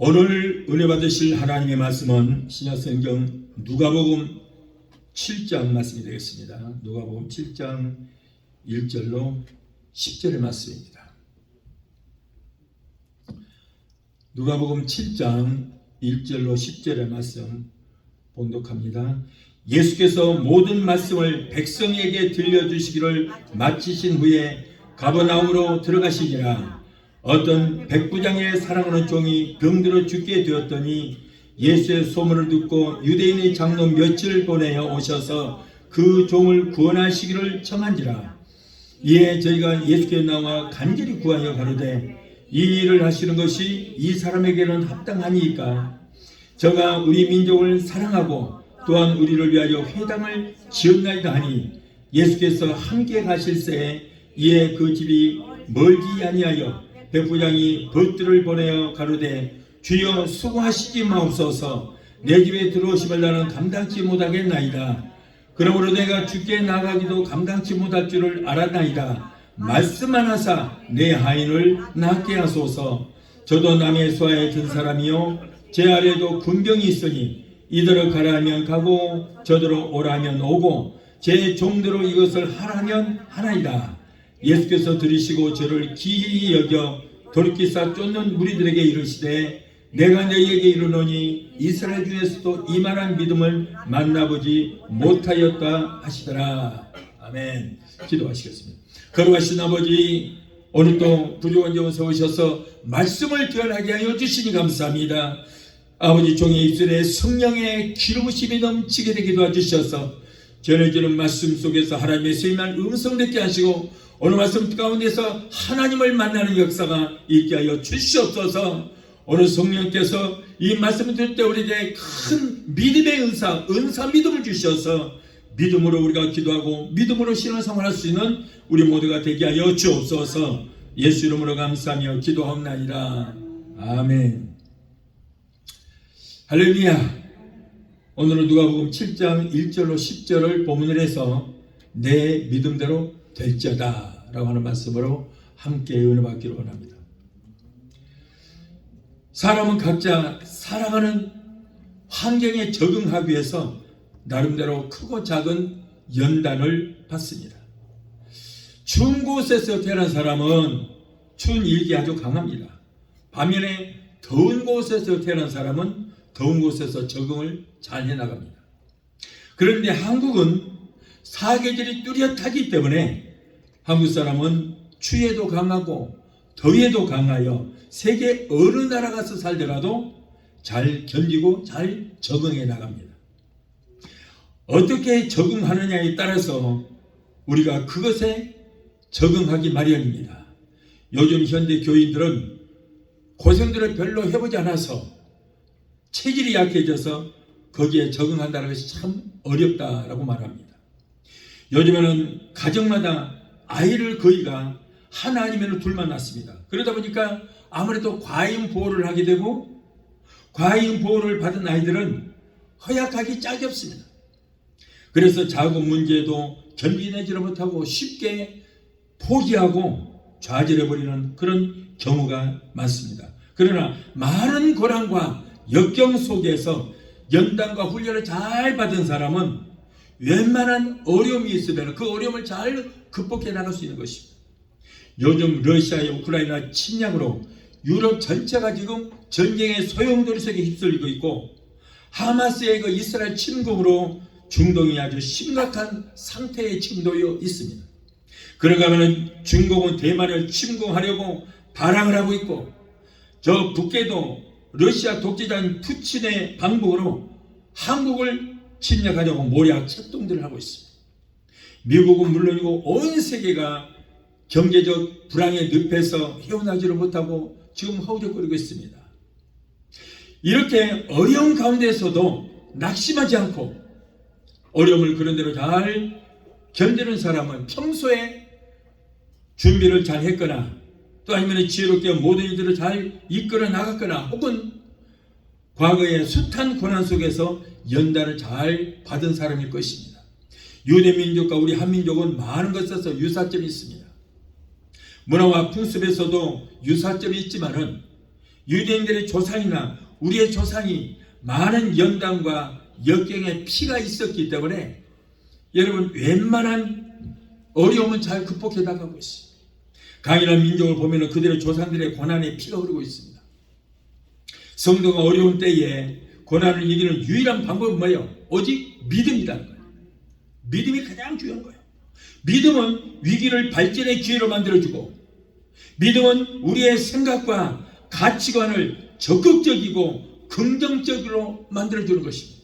오늘 은혜 받으실 하나님의 말씀은 신약성경 누가복음 7장 말씀이 되겠습니다. 누가복음 7장 1절로 10절의 말씀입니다. 누가복음 7장 1절로 10절의 말씀 본독합니다. 예수께서 모든 말씀을 백성에게 들려주시기를 마치신 후에 가버나움으로 들어가시니라. 어떤 백부장의 사랑하는 종이 병들어 죽게 되었더니 예수의 소문을 듣고 유대인의 장로 몇을 보내어 오셔서 그 종을 구원하시기를 청한지라. 이에 저희가 예수께 나와 간절히 구하여 가로되 이 일을 하시는 것이 이 사람에게는 합당하니까. 저가 우리 민족을 사랑하고 또한 우리를 위하여 회당을 지었나이다 하니 예수께서 함께 가실새에 이에 그 집이 멀지 아니하여 백부장이 벗들을 보내어 가로되 주여 수고하시지 마옵소서. 내 집에 들어오심을 나는 감당치 못하겠나이다. 그러므로 내가 주께 나가기도 감당치 못할 줄을 알았나이다. 말씀만 하사 내 하인을 낫게 하소서. 저도 남의 소아에 든 사람이요 제 아래도 군병이 있으니 이더러 가라 하면 가고 저더러 오라 하면 오고 제 종대로 이것을 하라면 하나이다. 예수께서 들으시고 저를 기히 여겨 돌이키사 쫓는 무리들에게 이르시되 내가 너희에게 이르노니 이스라엘 중에서도 이만한 믿음을 만나보지 못하였다 하시더라. 아멘. 기도하시겠습니다. 거룩하신 아버지, 오늘도 부족한 점 세우셔서 말씀을 변하게 하여 주시니 감사합니다. 아버지, 종의 입술에 성령의 기름부심이 넘치게 되게 도와주셔서 전해지는 말씀 속에서 하나님의 세밀한 음성 듣게 하시고 오늘 말씀 가운데서 하나님을 만나는 역사가 있게 하여 주시옵소서. 오늘 성령께서 이 말씀을 들을 때 우리에게 큰 믿음의 은사 믿음을 주셔서 믿음으로 우리가 기도하고 믿음으로 신앙생활할 수 있는 우리 모두가 되게 하여 주옵소서. 예수 이름으로 감사하며 기도하옵나이다. 아멘. 할렐루야. 오늘은 누가복음 7장 1절로 10절을 본문을 해서 내 믿음대로 될지어다 라고 하는 말씀으로 함께 은혜 받기를 원합니다. 사람은 각자 살아가는 환경에 적응하기 위해서 나름대로 크고 작은 연단을 받습니다. 추운 곳에서 태어난 사람은 추운 일기 아주 강합니다. 반면에 더운 곳에서 태어난 사람은 더운 곳에서 적응을 잘 해나갑니다. 그런데 한국은 사계절이 뚜렷하기 때문에 한국 사람은 추위에도 강하고 더위에도 강하여 세계 어느 나라 가서 살더라도 잘 견디고 잘 적응해 나갑니다. 어떻게 적응하느냐에 따라서 우리가 그것에 적응하기 마련입니다. 요즘 현대 교인들은 고생들을 별로 해보지 않아서 체질이 약해져서 거기에 적응한다는 것이 참 어렵다라고 말합니다. 요즘에는 가정마다 아이를 거의가 하나 아니면 둘만 낳습니다. 그러다 보니까 아무래도 과잉 보호를 하게 되고 과잉 보호를 받은 아이들은 허약하기 짝이 없습니다. 그래서 자국 문제도 견디내지를 못하고 쉽게 포기하고 좌절해버리는 그런 경우가 많습니다. 그러나 많은 고난과 역경 속에서 연단과 훈련을 잘 받은 사람은 웬만한 어려움이 있으면 그 어려움을 잘 극복해 나갈 수 있는 것입니다. 요즘 러시아의 우크라이나 침략으로 유럽 전체가 지금 전쟁의 소용돌이 속에 휩쓸리고 있고 하마스의 그 이스라엘 침공으로 중동이 아주 심각한 상태에 지금 놓여 있습니다. 그런가 하면 중국은 대만을 침공하려고 발항을 하고 있고 저 북계도 러시아 독재자인 푸틴의 방법으로 한국을 침략하려고 모략策동들을 하고 있습니다. 미국은 물론이고 온 세계가 경제적 불황의 늪에서 헤어나지를 못하고 지금 허우적거리고 있습니다. 이렇게 어려운 가운데서도 낙심하지 않고 어려움을 그런대로 잘 견디는 사람은 평소에 준비를 잘 했거나 또 아니면 지혜롭게 모든 일들을 잘 이끌어 나갔거나 혹은 과거의 숱한 고난 속에서 연단을 잘 받은 사람일 것입니다. 유대민족과 우리 한민족은 많은 것에서 유사점이 있습니다. 문화와 풍습에서도 유사점이 있지만은 유대인들의 조상이나 우리의 조상이 많은 연단과 역경의 피가 있었기 때문에 여러분 웬만한 어려움은 잘 극복해 나가고 있습니다. 강인한 민족을 보면 그들의 조상들의 고난의 피가 흐르고 있습니다. 성도가 어려운 때에 고난을 이기는 유일한 방법은 뭐예요? 오직 믿음이라는 거예요. 믿음이 가장 중요한 거예요. 믿음은 위기를 발전의 기회로 만들어주고, 믿음은 우리의 생각과 가치관을 적극적이고 긍정적으로 만들어주는 것입니다.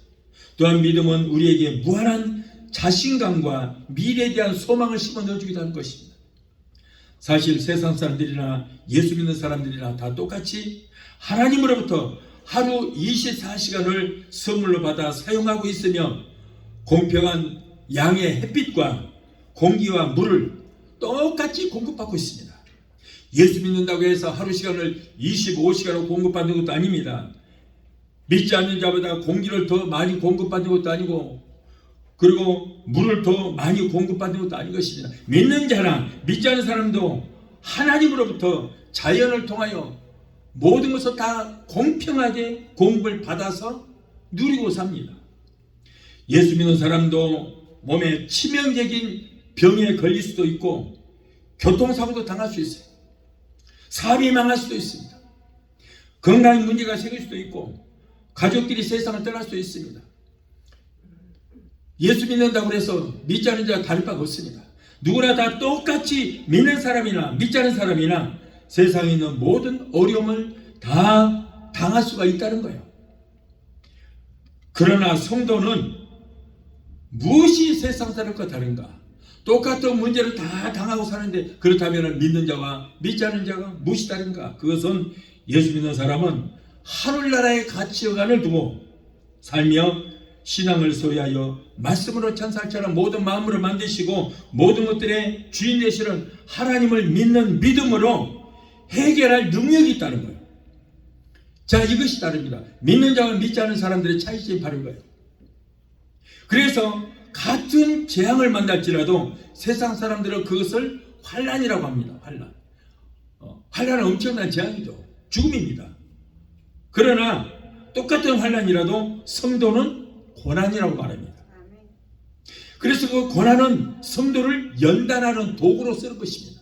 또한 믿음은 우리에게 무한한 자신감과 미래에 대한 소망을 심어 넣어주기도 하는 것입니다. 사실 세상 사람들이나 예수 믿는 사람들이나 다 똑같이 하나님으로부터 하루 24시간을 선물로 받아 사용하고 있으며 공평한 양의 햇빛과 공기와 물을 똑같이 공급받고 있습니다. 예수 믿는다고 해서 하루 시간을 25시간으로 공급받는 것도 아닙니다. 믿지 않는 자보다 공기를 더 많이 공급받는 것도 아니고, 그리고 물을 더 많이 공급받는 것도 아닌 것입니다. 믿는 자나 믿지 않는 사람도 하나님으로부터 자연을 통하여 모든 것을 다 공평하게 공급을 받아서 누리고 삽니다. 예수 믿는 사람도 몸에 치명적인 병에 걸릴 수도 있고, 교통사고도 당할 수 있어요. 사업이 망할 수도 있습니다. 건강 문제가 생길 수도 있고, 가족들이 세상을 떠날 수도 있습니다. 예수 믿는다고 해서 믿지 않는 자가 다를 바가 없습니다. 누구나 다 똑같이 믿는 사람이나 믿지 않는 사람이나 세상에 있는 모든 어려움을 다 당할 수가 있다는 거예요. 그러나 성도는 무엇이 세상 사람과 다른가? 똑같은 문제를 다 당하고 사는데, 그렇다면 믿는 자와 믿지 않는 자가 무엇이 다른가? 그것은 예수 믿는 사람은 하늘나라의 가치관을 두고 살며 신앙을 소유하여 말씀으로 천사처럼 모든 마음으로 만드시고 모든 것들의 주인 되시는 하나님을 믿는 믿음으로 해결할 능력이 있다는 거예요. 자, 이것이 다릅니다. 믿는 자와 믿지 않는 사람들의 차이점이 바로 이거예요. 그래서 같은 재앙을 만날지라도 세상 사람들은 그것을 환난이라고 합니다. 환난은 엄청난 재앙이죠. 죽음입니다. 그러나 똑같은 환난이라도 성도는 고난이라고 말합니다. 그래서 그 고난은 성도를 연단하는 도구로 쓰는 것입니다.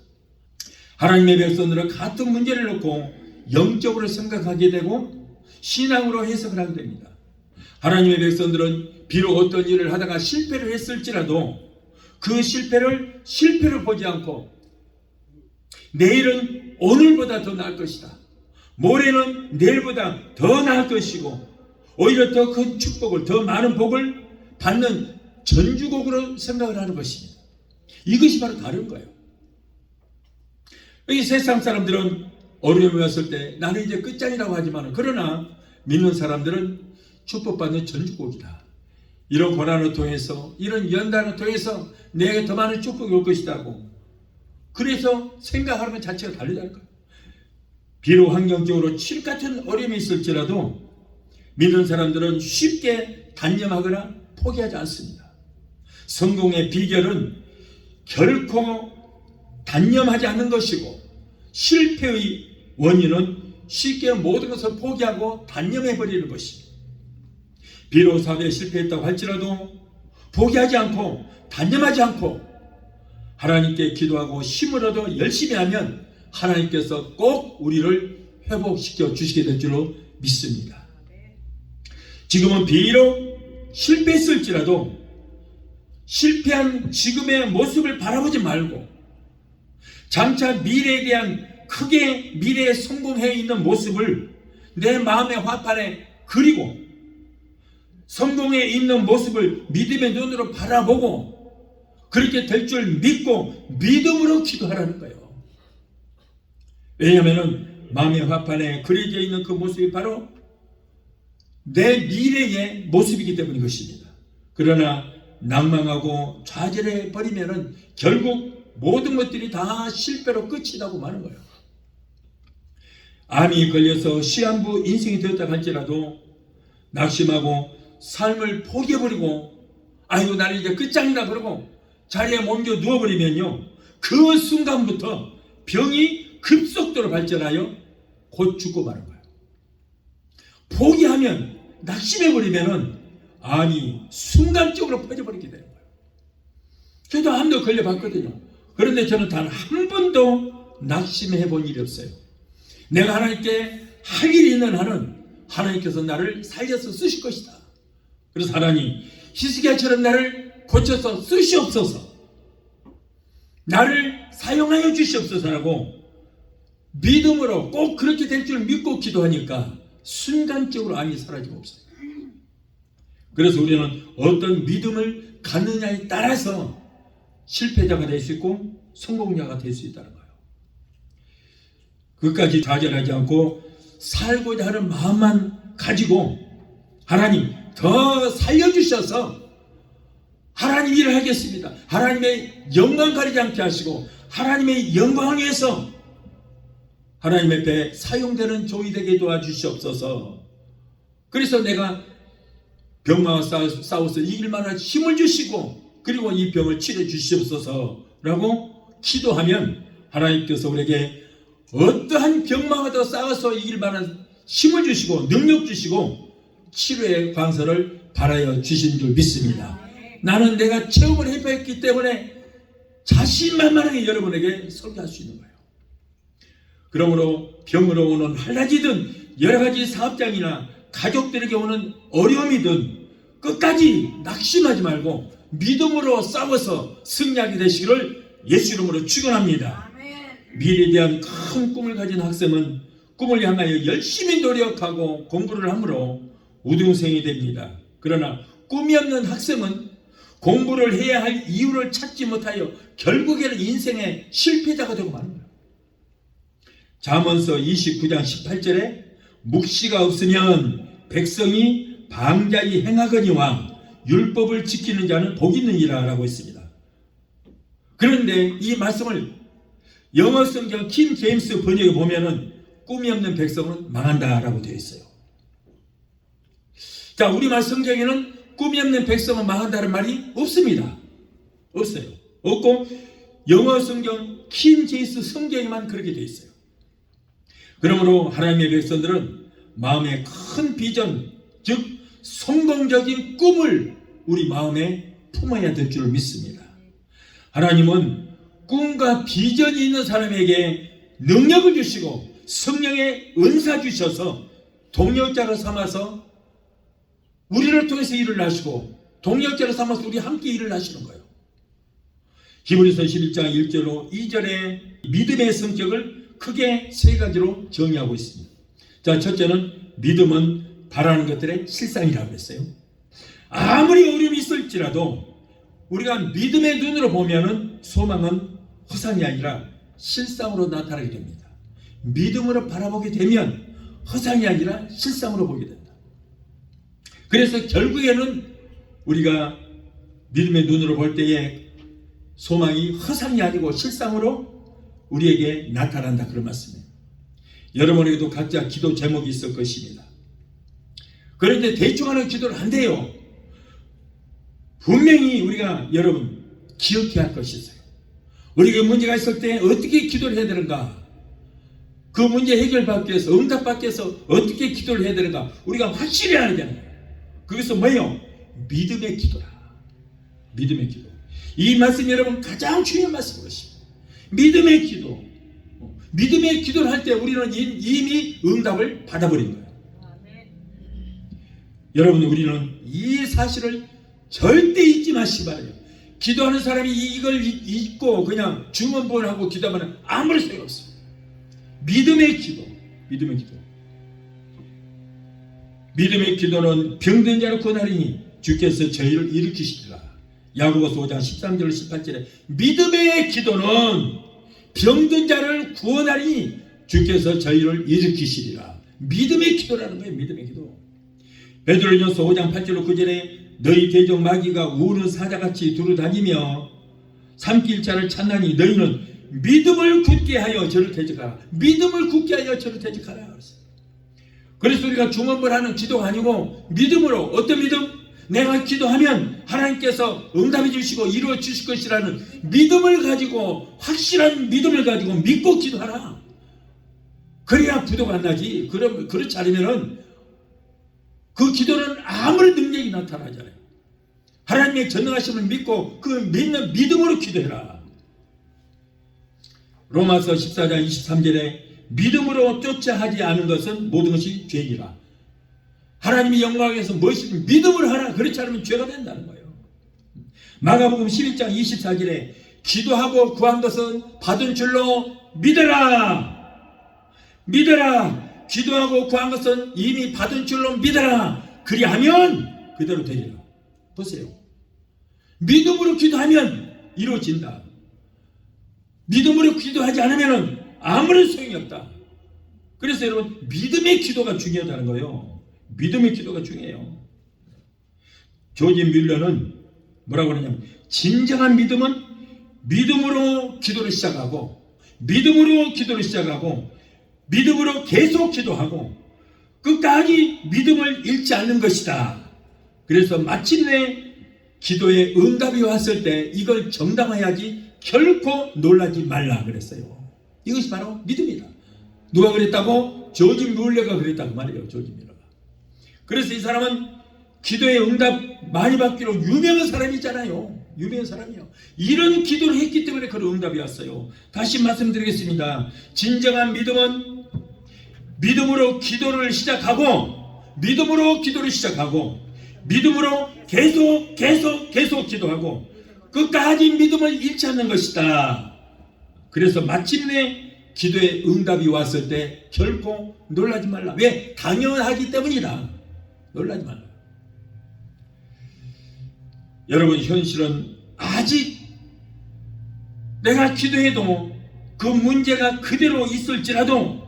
하나님의 백성들은 같은 문제를 놓고 영적으로 생각하게 되고 신앙으로 해석을 하게 됩니다. 하나님의 백성들은 비록 어떤 일을 하다가 실패를 했을지라도 그 실패를 보지 않고 내일은 오늘보다 더 나을 것이다, 모레는 내일보다 더 나을 것이고 오히려 더 큰 축복을, 더 많은 복을 받는 전주곡으로 생각을 하는 것입니다. 이것이 바로 다른 거예요. 이 세상 사람들은 어려움이 왔을 때 나는 이제 끝장이라고 하지만, 그러나 믿는 사람들은 축복받는 전주곡이다. 이런 고난을 통해서, 이런 연단을 통해서 내게 더 많은 축복이 올 것이라고, 그래서 생각하는 것 자체가 다르다는 거예요. 비록 환경적으로 칠 같은 어려움이 있을지라도 믿는 사람들은 쉽게 단념하거나 포기하지 않습니다. 성공의 비결은 결코 단념하지 않는 것이고, 실패의 원인은 쉽게 모든 것을 포기하고 단념해버리는 것입니다. 비록 사업에 실패했다고 할지라도 포기하지 않고 단념하지 않고 하나님께 기도하고 힘을 얻어 열심히 하면 하나님께서 꼭 우리를 회복시켜 주시게 될 줄로 믿습니다. 지금은 비록 실패했을지라도 실패한 지금의 모습을 바라보지 말고 장차 미래에 대한 크게 미래에 성공해 있는 모습을 내 마음의 화판에 그리고 성공해 있는 모습을 믿음의 눈으로 바라보고 그렇게 될 줄 믿고 믿음으로 기도하라는 거예요. 왜냐하면 마음의 화판에 그려져 있는 그 모습이 바로 내 미래의 모습이기 때문인 것입니다. 그러나 낭망하고 좌절해 버리면은 결국 모든 것들이 다 실패로 끝이 나고 마는 거예요. 암이 걸려서 시한부 인생이 되었다 할지라도 낙심하고 삶을 포기해버리고 아이고 나는 이제 끝장이다 그러고 자리에 옮겨 누워버리면요, 그 순간부터 병이 급속도로 발전하여 곧 죽고 마는 거예요. 포기하면, 낙심해버리면은 암이 순간적으로 퍼져버리게 되는 거예요. 저도 암도 걸려봤거든요. 그런데 저는 단 한 번도 낙심해 본 일이 없어요. 내가 하나님께 할 일이 있는 한은 하나님께서 나를 살려서 쓰실 것이다. 그래서 하나님, 히스기야처럼 나를 고쳐서 쓰시옵소서, 나를 사용하여 주시옵소서라고 믿음으로 꼭 그렇게 될 줄 믿고 기도하니까 순간적으로 암이 사라지고 없어요. 그래서 우리는 어떤 믿음을 갖느냐에 따라서 실패자가 될 수 있고 성공자가 될 수 있다는 거예요. 그것까지 좌절하지 않고 살고자 하는 마음만 가지고 하나님 더 살려주셔서 하나님 일을 하겠습니다, 하나님의 영광 가리지 않게 하시고 하나님의 영광을 위해서 하나님 앞에 사용되는 종이 되게 도와주시옵소서. 그래서 내가 병마와 싸워서 이길 만한 힘을 주시고 그리고 이 병을 치료 주시옵소서 라고 기도하면 하나님께서 우리에게 어떠한 병마와도 싸워서 이길 만한 힘을 주시고 능력 주시고 치료의 방서를 발하여 주신 줄 믿습니다. 나는 내가 체험을 해봤기 때문에 자신만만하게 여러분에게 설교할 수 있는 거예요. 그러므로 병으로 오는 한라지든 여러가지 사업장이나 가족들에게 오는 어려움이든 끝까지 낙심하지 말고 믿음으로 싸워서 승리하게 되시기를 예수 이름으로 축원합니다. 미래에 대한 큰 꿈을 가진 학생은 꿈을 향하여 열심히 노력하고 공부를 하므로 우등생이 됩니다. 그러나 꿈이 없는 학생은 공부를 해야 할 이유를 찾지 못하여 결국에는 인생의 실패자가 되고 마는 거예요. 잠언서 29장 18절에 묵시가 없으면 백성이 방자히 행하거니와 율법을 지키는 자는 복이 있느니라 라고 했습니다. 그런데 이 말씀을 영어 성경 킹 제임스 번역에 보면은 꿈이 없는 백성은 망한다 라고 되어 있어요. 자, 우리말 성경에는 꿈이 없는 백성은 망한다는 말이 없습니다. 없어요. 없고 영어 성경 킹 제임스 성경에만 그렇게 되어 있어요. 그러므로 하나님의 백성들은 마음의 큰 비전, 즉 성공적인 꿈을 우리 마음에 품어야 될 줄 믿습니다. 하나님은 꿈과 비전이 있는 사람에게 능력을 주시고 성령의 은사 주셔서 동력자로 삼아서 우리를 통해서 일을 하시고 동력자로 삼아서 우리 함께 일을 하시는 거예요. 히브리서 11장 1절로 2절에 믿음의 성격을 크게 세 가지로 정의하고 있습니다. 자, 첫째는 믿음은 바라는 것들의 실상이라고 했어요. 아무리 어려움이 있을지라도 우리가 믿음의 눈으로 보면은 소망은 허상이 아니라 실상으로 나타나게 됩니다. 믿음으로 바라보게 되면 허상이 아니라 실상으로 보게 된다. 그래서 결국에는 우리가 믿음의 눈으로 볼 때에 소망이 허상이 아니고 실상으로 우리에게 나타난다, 그런 말씀이에요. 여러분에게도 각자 기도 제목이 있을 것입니다. 그런데 대충 하는 기도는 안 돼요. 분명히 우리가 여러분 기억해야 할 것이 있어요. 우리에게 문제가 있을 때 어떻게 기도를 해야 되는가, 그 문제 해결받기 위해서 응답받기 위해서 어떻게 기도를 해야 되는가 우리가 확실히 알아야 되는 거예요. 그것은 뭐예요? 믿음의 기도라. 믿음의 기도. 이 말씀 여러분 가장 중요한 말씀인 것입니다. 믿음의 기도. 믿음의 기도를 할 때 우리는 이미 응답을 받아버린 거예요. 여러분, 우리는 이 사실을 절대 잊지 마시기 바라요. 기도하는 사람이 이걸 잊고 그냥 중언부언하고 기도하면 아무런 소용이 없습니다. 믿음의 기도. 믿음의 기도. 믿음의 기도는 병든 자를 구원하리니 주께서 저희를 일으키시리라. 야고보서 5장 13절 18절에 믿음의 기도는 병든 자를 구원하리니 주께서 저희를 일으키시리라. 믿음의 기도라는 거예요. 믿음의 기도. 베드로전서 5장 8절로 9절에 너희 대적 마귀가 우는 사자같이 두루다니며 삼킬 자를 찾나니 너희는 믿음을 굳게 하여 저를 대적하라. 믿음을 굳게 하여 저를 대적하라. 그래서 우리가 중언부언하는 기도가 아니고 믿음으로, 어떤 믿음? 내가 기도하면 하나님께서 응답해 주시고 이루어 주실 것이라는 믿음을 가지고, 확실한 믿음을 가지고 믿고 기도하라. 그래야 부도가 안 나지. 그렇지 않으면은 그 기도는 아무런 능력이 나타나잖아요. 하나님의 전능하심을 믿고 그 믿는 믿음으로 기도해라. 로마서 14장 23절에 믿음으로 쫓아 하지 않은 것은 모든 것이 죄이라. 하나님의 영광을 위해서 무엇이든 믿음으로 하라. 그렇지 않으면 죄가 된다는 거예요. 마가복음 11장 24절에 기도하고 구한 것은 받은 줄로 믿어라. 믿어라. 기도하고 구한 것은 이미 받은 줄로 믿어라. 그리하면 그대로 되리라. 보세요. 믿음으로 기도하면 이루어진다. 믿음으로 기도하지 않으면 아무런 소용이 없다. 그래서 여러분, 믿음의 기도가 중요하다는 거예요. 믿음의 기도가 중요해요. 조지 뮬러는 뭐라고 그러냐면, 진정한 믿음은 믿음으로 기도를 시작하고, 믿음으로 기도를 시작하고, 믿음으로 계속 기도하고, 끝까지 믿음을 잃지 않는 것이다. 그래서 마침내 기도에 응답이 왔을 때 이걸 정당화해야지 결코 놀라지 말라 그랬어요. 이것이 바로 믿음이다. 누가 그랬다고? 조지 뮬러가 그랬다고 말이에요. 조지 뮬러가. 그래서 이 사람은 기도의 응답 많이 받기로 유명한 사람이잖아요. 유명한 사람이요. 이런 기도를 했기 때문에 그런 응답이 왔어요. 다시 말씀드리겠습니다. 진정한 믿음은 믿음으로 기도를 시작하고, 믿음으로 기도를 시작하고, 믿음으로 계속 기도하고, 끝까지 믿음을 잃지 않는 것이다. 그래서 마침내 기도의 응답이 왔을 때 결코 놀라지 말라. 왜? 당연하기 때문이다. 놀라지 말라. 여러분, 현실은 아직 내가 기도해도 그 문제가 그대로 있을지라도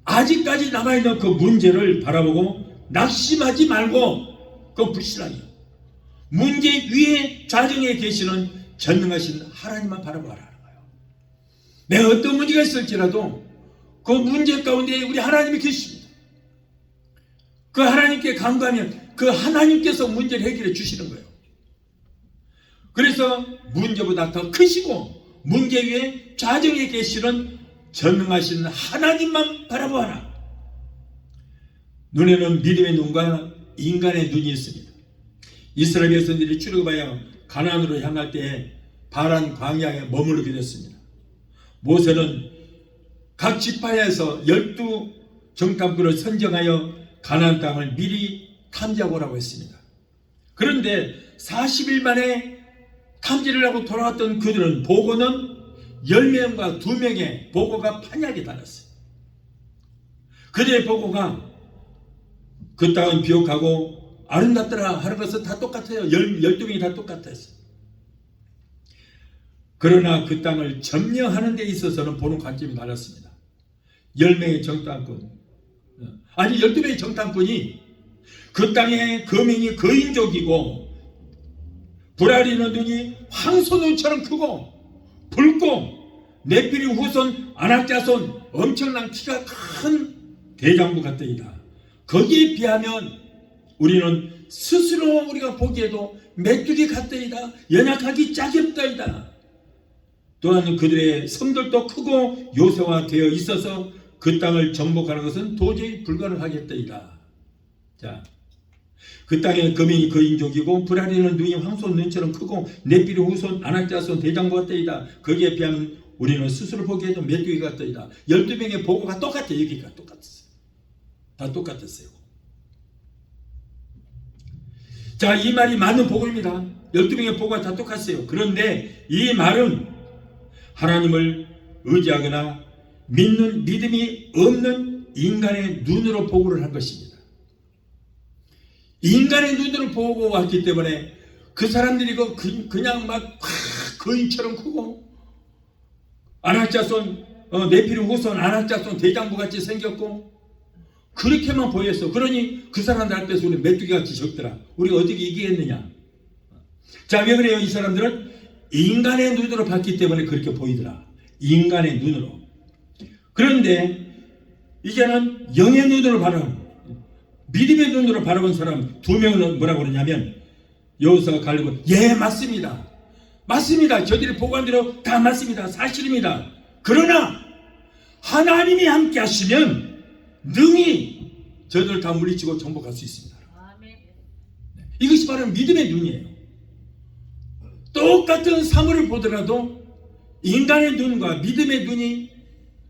아직까지 남아있는 그 문제를 바라보고 낙심하지 말고 그 불신하게 문제 위에 좌정에 계시는 전능하신 하나님만 바라보라는 거예요. 내가 어떤 문제가 있을지라도 그 문제 가운데 우리 하나님이 계십니다. 그 하나님께 간구하면 그 하나님께서 문제를 해결해 주시는 거예요. 그래서 문제보다 더 크시고 문제 위에 좌정에 계시는 전능하신 하나님만 바라보아라. 눈에는 믿음의 눈과 인간의 눈이 있습니다. 이스라엘 백성들이 출애굽하여 가나안으로 향할 때에 바란 광야에 머무르게 됐습니다. 모세는 각 지파에서 12정탐꾼을 선정하여 가나안 땅을 미리 탐지하고 오라고 했습니다. 그런데 40일 만에 탐지를 하고 돌아왔던 그들은 보고는 10명과 2명의 보고가 판약에 달았어요. 그들의 보고가 그 땅은 비옥하고 아름답더라 하는 것은 다 똑같아요. 12명이 다 똑같았어요. 그러나 그 땅을 점령하는 데 있어서는 보는 관점이 달랐습니다. 10명의 정탐꾼, 아니 12명의 정탐꾼이 그 땅의 거민이 거인족이고 불알이는 눈이 황소눈처럼 크고 붉고 네피림 후손 아낙자손 엄청난 키가 큰 대장부 같더이다. 거기에 비하면 우리는 스스로 우리가 보기에도 메뚜기 같더이다. 연약하기 짝이 없더이다. 또한 그들의 성들도 크고 요새화되어 있어서 그 땅을 정복하는 것은 도저히 불가능하겠더이다. 자, 그 땅의 거민이 거인족이고 불알이는 눈이 황소 눈처럼 크고 네피림 후손 아낙자손 대장부 같더이다. 거기에 비하면 우리는 스스로 보기에도 메뚜기 같더이다. 12명의 보고가 똑같아요. 여기가 똑같았어요. 다 똑같았어요. 자, 이 말이 맞는 보고입니다. 12명의 보고가 다 똑같아요. 그런데 이 말은 하나님을 의지하거나 믿는 믿음이 없는 인간의 눈으로 보고를 한 것입니다. 인간의 눈으로 보고 왔기 때문에 그 사람들이 그냥 막 거인처럼 크고 아낙자손 네피림 후손 아낙자손 대장부 같이 생겼고 그렇게만 보였어. 그러니 그 사람들 앞에서 우리 메뚜기같이 적더라. 우리가 어떻게 이기겠느냐. 자, 왜 그래요? 이 사람들은 인간의 눈으로 봤기 때문에 그렇게 보이더라. 인간의 눈으로. 그런데 이제는 영의 눈으로 바라본, 믿음의 눈으로 바라본 사람 2명은 뭐라고 그러냐면 여호수아가 가르고 예, 맞습니다. 맞습니다. 저들이 보고한 대로 다 맞습니다. 사실입니다. 그러나 하나님이 함께 하시면 능히 저들을 다 물리치고 정복할 수 있습니다. 이것이 바로 믿음의 눈이에요. 똑같은 사물을 보더라도 인간의 눈과 믿음의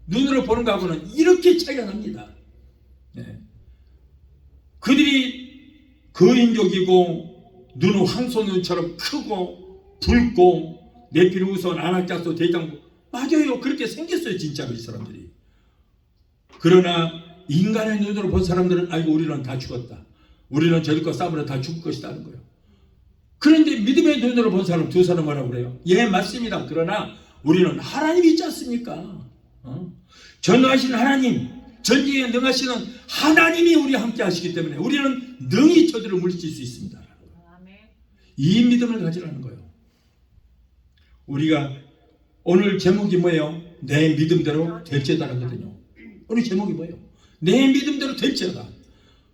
눈으로 보는 것하고는 이렇게 차이가 납니다. 네. 그들이 거인족이고 눈은 황소눈처럼 크고 붉고 네피루손, 아낙자소, 대장부, 맞아요. 그렇게 생겼어요. 진짜로 이 사람들이. 그러나 인간의 눈으로 본 사람들은 아이고 우리는 다 죽었다. 우리는 저들과 싸우려 다 죽을 것이다 하는 거예요. 그런데 믿음의 눈으로 본 사람 두 사람은 뭐라고 그래요? 예, 맞습니다. 그러나 우리는 하나님이 있지 않습니까? 전능하신 하나님, 전지에 능하시는 하나님이 우리와 함께 하시기 때문에 우리는 능히 저들을 물리칠 수 있습니다. 이 믿음을 가지라는 거예요. 우리가 오늘 제목이 뭐예요? 내 믿음대로 될지어다라거든요. 오늘 제목이 뭐예요? 내 믿음대로 될지어다.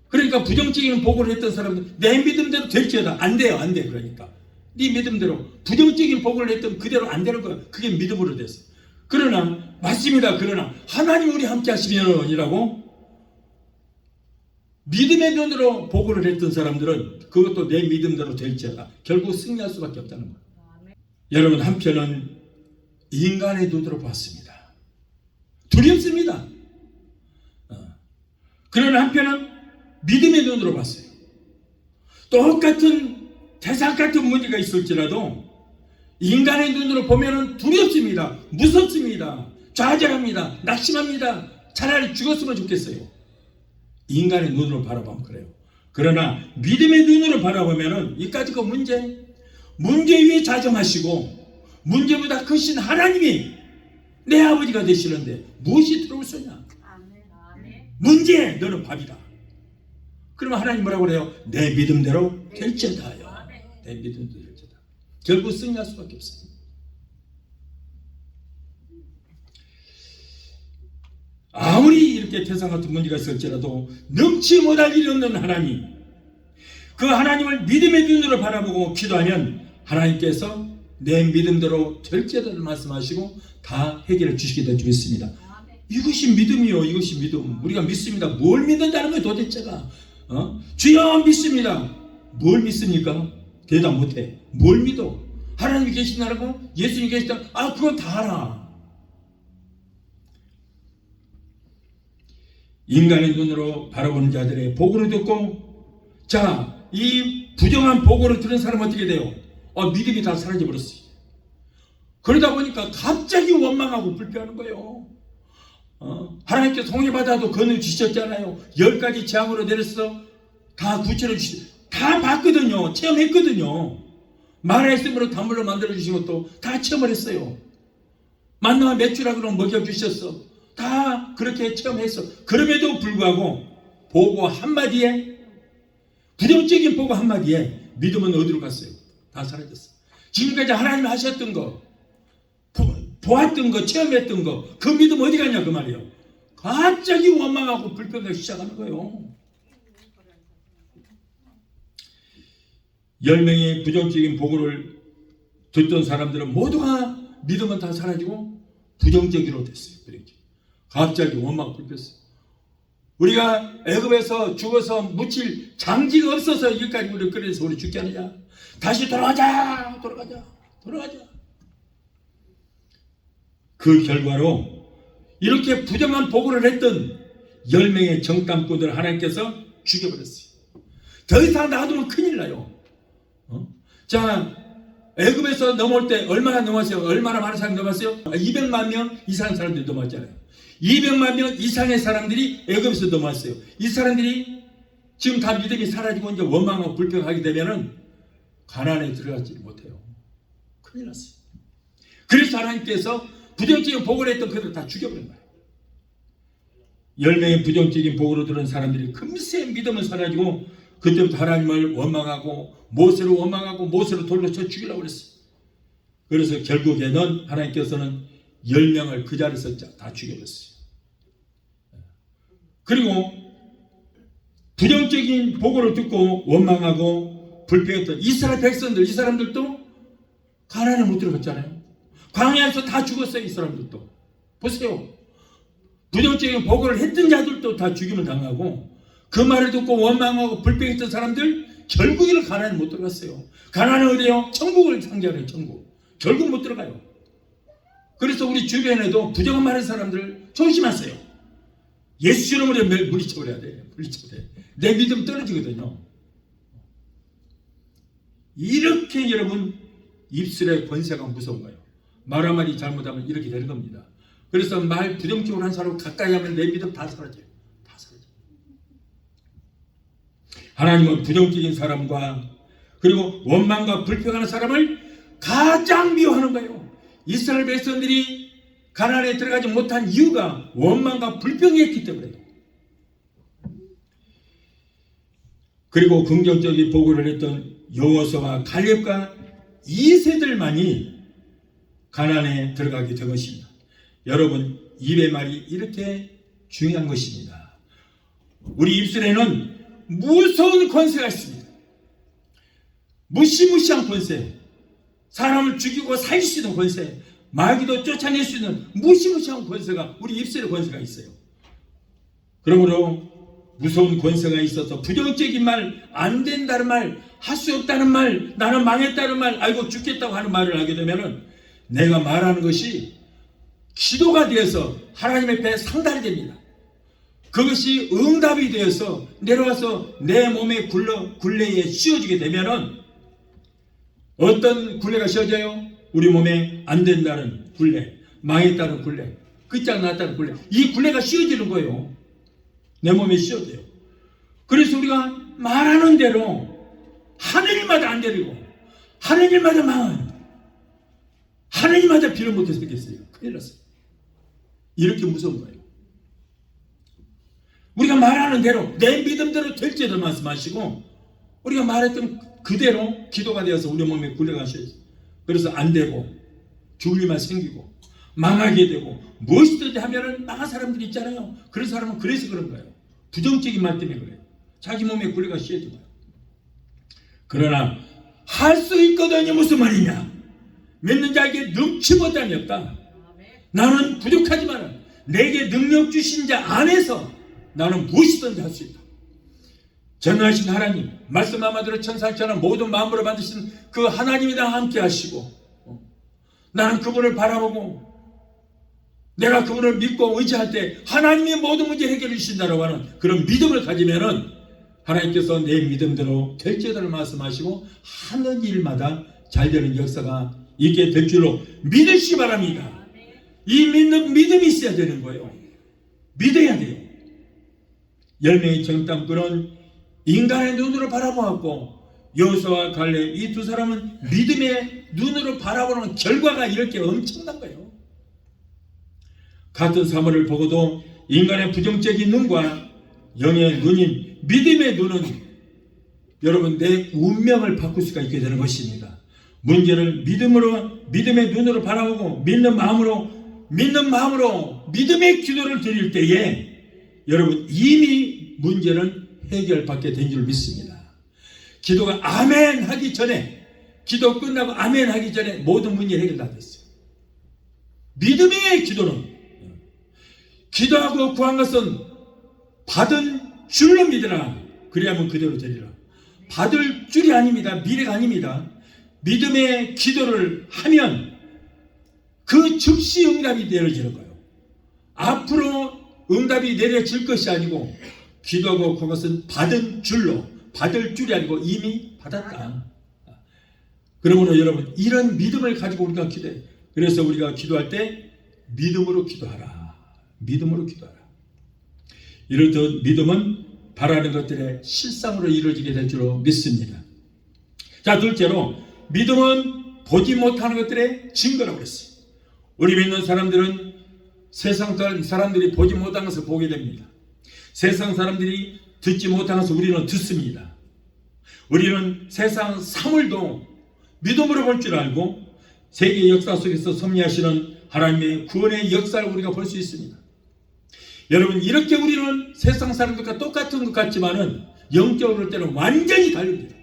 그러니까 부정적인 보고를 했던 사람들 내 믿음대로 될지어다. 안 돼요. 안 돼. 그러니까 네 믿음대로 부정적인 보고를 했던 그대로 안 되는 거야. 그게 믿음으로 됐어. 그러나 맞습니다. 그러나 하나님 우리 함께 하시면 이라고 믿음의 눈으로 보고를 했던 사람들은 그것도 내 믿음대로 될지어다. 결국 승리할 수밖에 없다는 거예요. 여러분 한편은 인간의 눈으로 봤습니다. 두렵습니다. 그러나 한편은 믿음의 눈으로 봤어요. 똑같은 대상 같은 문제가 있을지라도 인간의 눈으로 보면 두렵습니다. 무섭습니다. 좌절합니다. 낙심합니다. 차라리 죽었으면 좋겠어요. 인간의 눈으로 바라보면 그래요. 그러나 믿음의 눈으로 바라보면 이까지 그 문제 위에 자정하시고 문제보다 크신 하나님이 내 아버지가 되시는데 무엇이 들어올 수냐? 문제 너는 밥이다. 그러면 하나님 뭐라고 그래요? 내 믿음대로 될지어다요. 내 믿음대로 될지어다. 결국 승리할 수밖에 없어요. 아무리 이렇게 태산 같은 문제가 있을지라도 넘치 못할 일이 없는 하나님, 그 하나님을 믿음의 눈으로 바라보고 기도하면 하나님께서 내 믿음대로 될지어다를 말씀하시고 다 해결해 주시게 될 줄 믿습니다. 이것이 믿음이요. 이것이 믿음. 우리가 믿습니다. 뭘 믿는다는 거예요 도대체가. 주여 믿습니다. 뭘 믿습니까? 대답 못해. 뭘 믿어? 하나님이 계신다고? 예수님이 계신다? 그건 다 알아. 인간의 눈으로 바라보는 자들의 보고를 듣고 이 부정한 보고를 들은 사람은 어떻게 돼요? 믿음이 다 사라져버렸어요. 그러다 보니까 갑자기 원망하고 불평하는 거예요. 하나님께서 홍해바다도 건너주셨잖아요. 10가지 재앙으로 내려서 다 구출해 주시고 다 봤거든요. 체험했거든요. 마라의샘으로 단물로 만들어주신 것도 다 체험을 했어요. 만나와 맥주락으로 먹여주셨어. 다 그렇게 체험했어. 그럼에도 불구하고 보고 한마디에 부정적인 보고 한마디에 믿음은 어디로 갔어요? 다 사라졌어. 지금까지 하나님이 하셨던 거 보았던 거 체험했던 거 그 믿음 어디 갔냐 그 말이에요. 갑자기 원망하고 불평하기 시작하는 거예요. 10명의 부정적인 보고를 듣던 사람들은 모두가 믿음은 다 사라지고 부정적으로 됐어요. 갑자기 원망 불폈어요. 우리가 애굽에서 죽어서 묻힐 장지가 없어서 여기까지 우리 그래서 우리 죽게 하느냐. 다시 돌아가자. 그 결과로 이렇게 부정한 보고를 했던 10명의 정탐꾼들을 하나님께서 죽여버렸어요. 더 이상 놔두면 큰일 나요. 애굽에서 넘어올 때 얼마나 넘었어요? 얼마나 많은 사람이 넘었어요? 200만 명 이상의 사람들이 넘었잖아요. 200만 명 이상의 사람들이 애굽에서 넘어왔어요. 이 사람들이 지금 다 믿음이 사라지고 이제 원망하고 불평하게 되면은 가나안에 들어가지 못해요. 큰일 났어요. 그래서 하나님께서 부정적인 보고를 했던 그들을 다 죽여버린 거예요. 10명의 부정적인 보고를 들은 사람들이 금세 믿음은 사라지고 그때부터 하나님을 원망하고 모세를 원망하고 모세를 돌로 쳐 죽이려고 그랬어요. 그래서 결국에는 하나님께서는 10명을 그 자리에서 다 죽여버렸어요. 그리고 부정적인 보고를 듣고 원망하고 불평했던 이스라엘 백성들, 이 사람들도 가나안에 못 들어갔잖아요. 광야에서 다 죽었어요. 이 사람들도. 보세요. 부정적인 보고를 했던 자들도 다 죽임을 당하고 그 말을 듣고 원망하고 불평했던 사람들 결국에는 가나안에 못 들어갔어요. 가나안은 어디요? 천국을 상징하는 천국. 결국 못 들어가요. 그래서 우리 주변에도 부정한 말하는 사람들 조심하세요. 예수 이름으로 물리쳐버려야 돼. 물리쳐버려야 돼. 내 믿음 떨어지거든요. 이렇게 여러분 입술의 권세가 무서운 거예요. 말 한마디 잘못하면 이렇게 되는 겁니다. 그래서 말 부정적으로 한 사람 가까이 하면 내 믿음 다 사라져요. 다 사라져요. 하나님은 부정적인 사람과 그리고 원망과 불평하는 사람을 가장 미워하는 거예요. 이스라엘 백성들이 가나안에 들어가지 못한 이유가 원망과 불평이었기 때문에요. 그리고 긍정적인 보고를 했던 여호수아와 갈렙과 이 세들만이 가나안에 들어가게 된 것입니다. 여러분, 입의 말이 이렇게 중요한 것입니다. 우리 입술에는 무서운 권세가 있습니다. 무시무시한 권세, 사람을 죽이고 살릴 수 있는 권세, 마귀도 쫓아낼 수 있는 무시무시한 권세가 우리 입술에 권세가 있어요. 그러므로 무서운 권세가 있어서 부정적인 말, 안 된다는 말, 할 수 없다는 말, 나는 망했다는 말, 아이고 죽겠다고 하는 말을 하게 되면은 내가 말하는 것이 기도가 되어서 하나님 앞에 상달이 됩니다. 그것이 응답이 되어서 내려와서 내 몸의 굴레에 씌워지게 되면은 어떤 굴레가 씌워져요? 우리 몸에 안 된다는 굴레, 망했다는 굴레, 끝장났다는 굴레, 이 굴레가 씌워지는 거예요. 내 몸에 씌워져요. 그래서 우리가 말하는 대로 하는 일마다 안 되리고 하는 일마다 망한, 하는 일마다 비를 못해서 되겠어요. 큰일 났어요. 이렇게 무서운 거예요. 우리가 말하는 대로 내 믿음대로 될지도 말씀하시고 우리가 말했던 그대로 기도가 되어서 우리 몸에 굴레가 씌워져요. 그래서 안 되고 죽을 일만 생기고 망하게 되고 무엇이든지 하면은 망한 사람들이 있잖아요. 그런 사람은 그래서 그런 거예요. 부정적인 말 때문에 그래요. 자기 몸에 굴레가 씌워진 거예요. 그러나 할 수 있거든요. 무슨 말이냐? 믿는 자에게 능치 못함이 없다. 나는 부족하지만 내게 능력 주신 자 안에서 나는 무엇이든지 할 수 있다. 전능하신 하나님, 말씀 한마디로 천사처럼 모든 마음으로 만드신 그 하나님이 나와 함께 하시고 나는 그분을 바라보고 내가 그분을 믿고 의지할 때 하나님이 모든 문제 해결해 주신다라고 하는 그런 믿음을 가지면은 하나님께서 내 믿음대로 될지어다를 말씀하시고 하는 일마다 잘 되는 역사가 있게 될 줄로 믿으시기 바랍니다. 이 믿음이 있어야 되는 거예요. 믿어야 돼요. 10명의 정탐꾼은 인간의 눈으로 바라보았고 여호수아와 갈렙 이 두 사람은 믿음의 눈으로 바라보는 결과가 이렇게 엄청난 거예요. 같은 사물을 보고도 인간의 부정적인 눈과 영의 눈인 믿음의 눈은 여러분 내 운명을 바꿀 수가 있게 되는 것입니다. 문제는 믿음의 눈으로 바라보고 믿는 마음으로 믿음의 기도를 드릴 때에 여러분 이미 문제는 해결받게 된 줄 믿습니다. 기도가 아멘 하기 전에, 기도 끝나고 아멘 하기 전에 모든 문제 해결 다 됐어요. 믿음의 기도는 기도하고 구한 것은 받은 줄로 믿으라. 그리하면 그대로 되리라. 받을 줄이 아닙니다. 미래가 아닙니다. 믿음의 기도를 하면 그 즉시 응답이 내려지는 거예요. 앞으로 응답이 내려질 것이 아니고 기도하고 구한 것은 받은 줄로, 받을 줄이 아니고 이미 받았다. 그러므로 여러분 이런 믿음을 가지고 우리가 기도해. 그래서 우리가 기도할 때 믿음으로 기도하라. 믿음으로 기도하라. 이렇듯 믿음은 바라는 것들의 실상으로 이루어지게 될 줄로 믿습니다. 자, 둘째로 믿음은 보지 못하는 것들의 증거라고 그랬어요. 우리 믿는 사람들은 세상 사람들이 보지 못한 것을 보게 됩니다. 세상 사람들이 듣지 못한 것을 우리는 듣습니다. 우리는 세상 사물도 믿음으로 볼 줄 알고 세계 역사 속에서 섭리하시는 하나님의 구원의 역사를 우리가 볼 수 있습니다. 여러분 이렇게 우리는 세상 사람들과 똑같은 것 같지만은 영적으로 때는 완전히 다릅니다.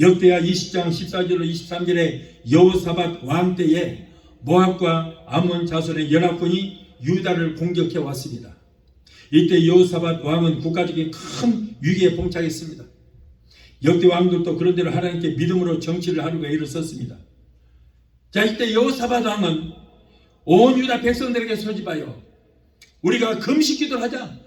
역대하 20장 14절로 23절에 여호사밧 왕 때에 모압과 암몬 자손의 연합군이 유다를 공격해 왔습니다. 이때 여호사밧 왕은 국가적인 큰 위기에 봉착했습니다. 역대 왕들도 그런 대로 하나님께 믿음으로 정치를 하려고 애를 썼습니다. 자, 이때 여호사밧 왕은 온 유다 백성들에게 소집하여 우리가 금식기도를 하자.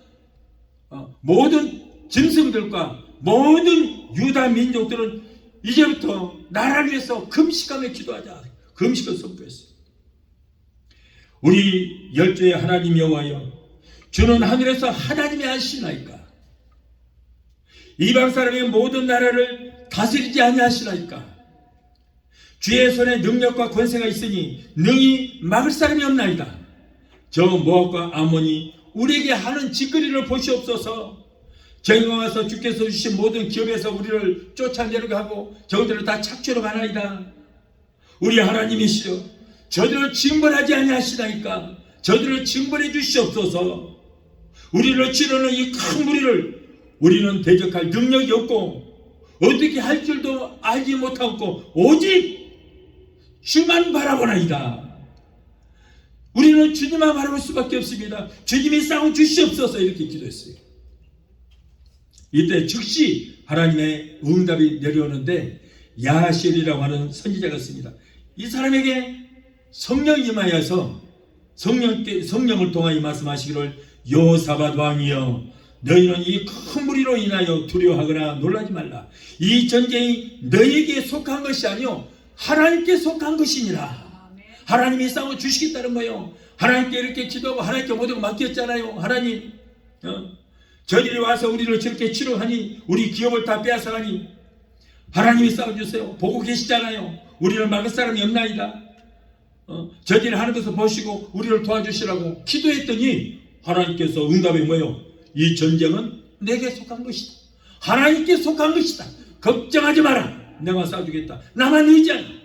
모든 짐승들과 모든 유다 민족들은 이제부터 나라를 위해서 금식하며 기도하자. 금식을 선포했어요. 우리 열조의 하나님 여호와여, 주는 하늘에서 하나님이 하시나이까? 이방 사람의 모든 나라를 다스리지 아니하시나이까? 주의 손에 능력과 권세가 있으니 능히 막을 사람이 없나이다. 저 모압과 암몬이 우리에게 하는 짓거리를 보시옵소서. 저희가 와서 주께서 주신 모든 기업에서 우리를 쫓아내려고 하고 저들을 다 착취로 가나이다. 우리 하나님이시여, 저들을 징벌하지 아니하시나이까? 저들을 징벌해 주시옵소서. 우리를 치르는 이 큰 무리를 우리는 대적할 능력이 없고 어떻게 할 줄도 알지 못하고 오직 주만 바라보나이다. 우리는 주님만 바라볼 수밖에 없습니다. 주님이 싸워 주시옵소서. 이렇게 기도했어요. 이때 즉시 하나님의 응답이 내려오는데 야하시엘이라고 하는 선지자가 있습니다. 이 사람에게 성령이 임하여서 성령을 통하여 말씀하시기를, 여호사밧 왕이여, 너희는 이 큰 무리로 인하여 두려워하거나 놀라지 말라. 이 전쟁이 너희에게 속한 것이 아니요 하나님께 속한 것이니라. 하나님이 싸워 주시겠다는 거예요. 하나님께 이렇게 기도하고 하나님께 모든 걸 맡겼잖아요. 하나님, 저들이 와서 우리를 저렇게 치료하니, 우리 기업을 다 빼앗아가니 하나님이 싸워주세요. 보고 계시잖아요. 우리를 막을 사람이 없나이다. 저들이 하는 것을 보시고 우리를 도와주시라고 기도했더니 하나님께서 응답이 뭐예요? 이 전쟁은 내게 속한 것이다. 하나님께 속한 것이다. 걱정하지 마라. 내가 싸워주겠다. 나만 의지하라.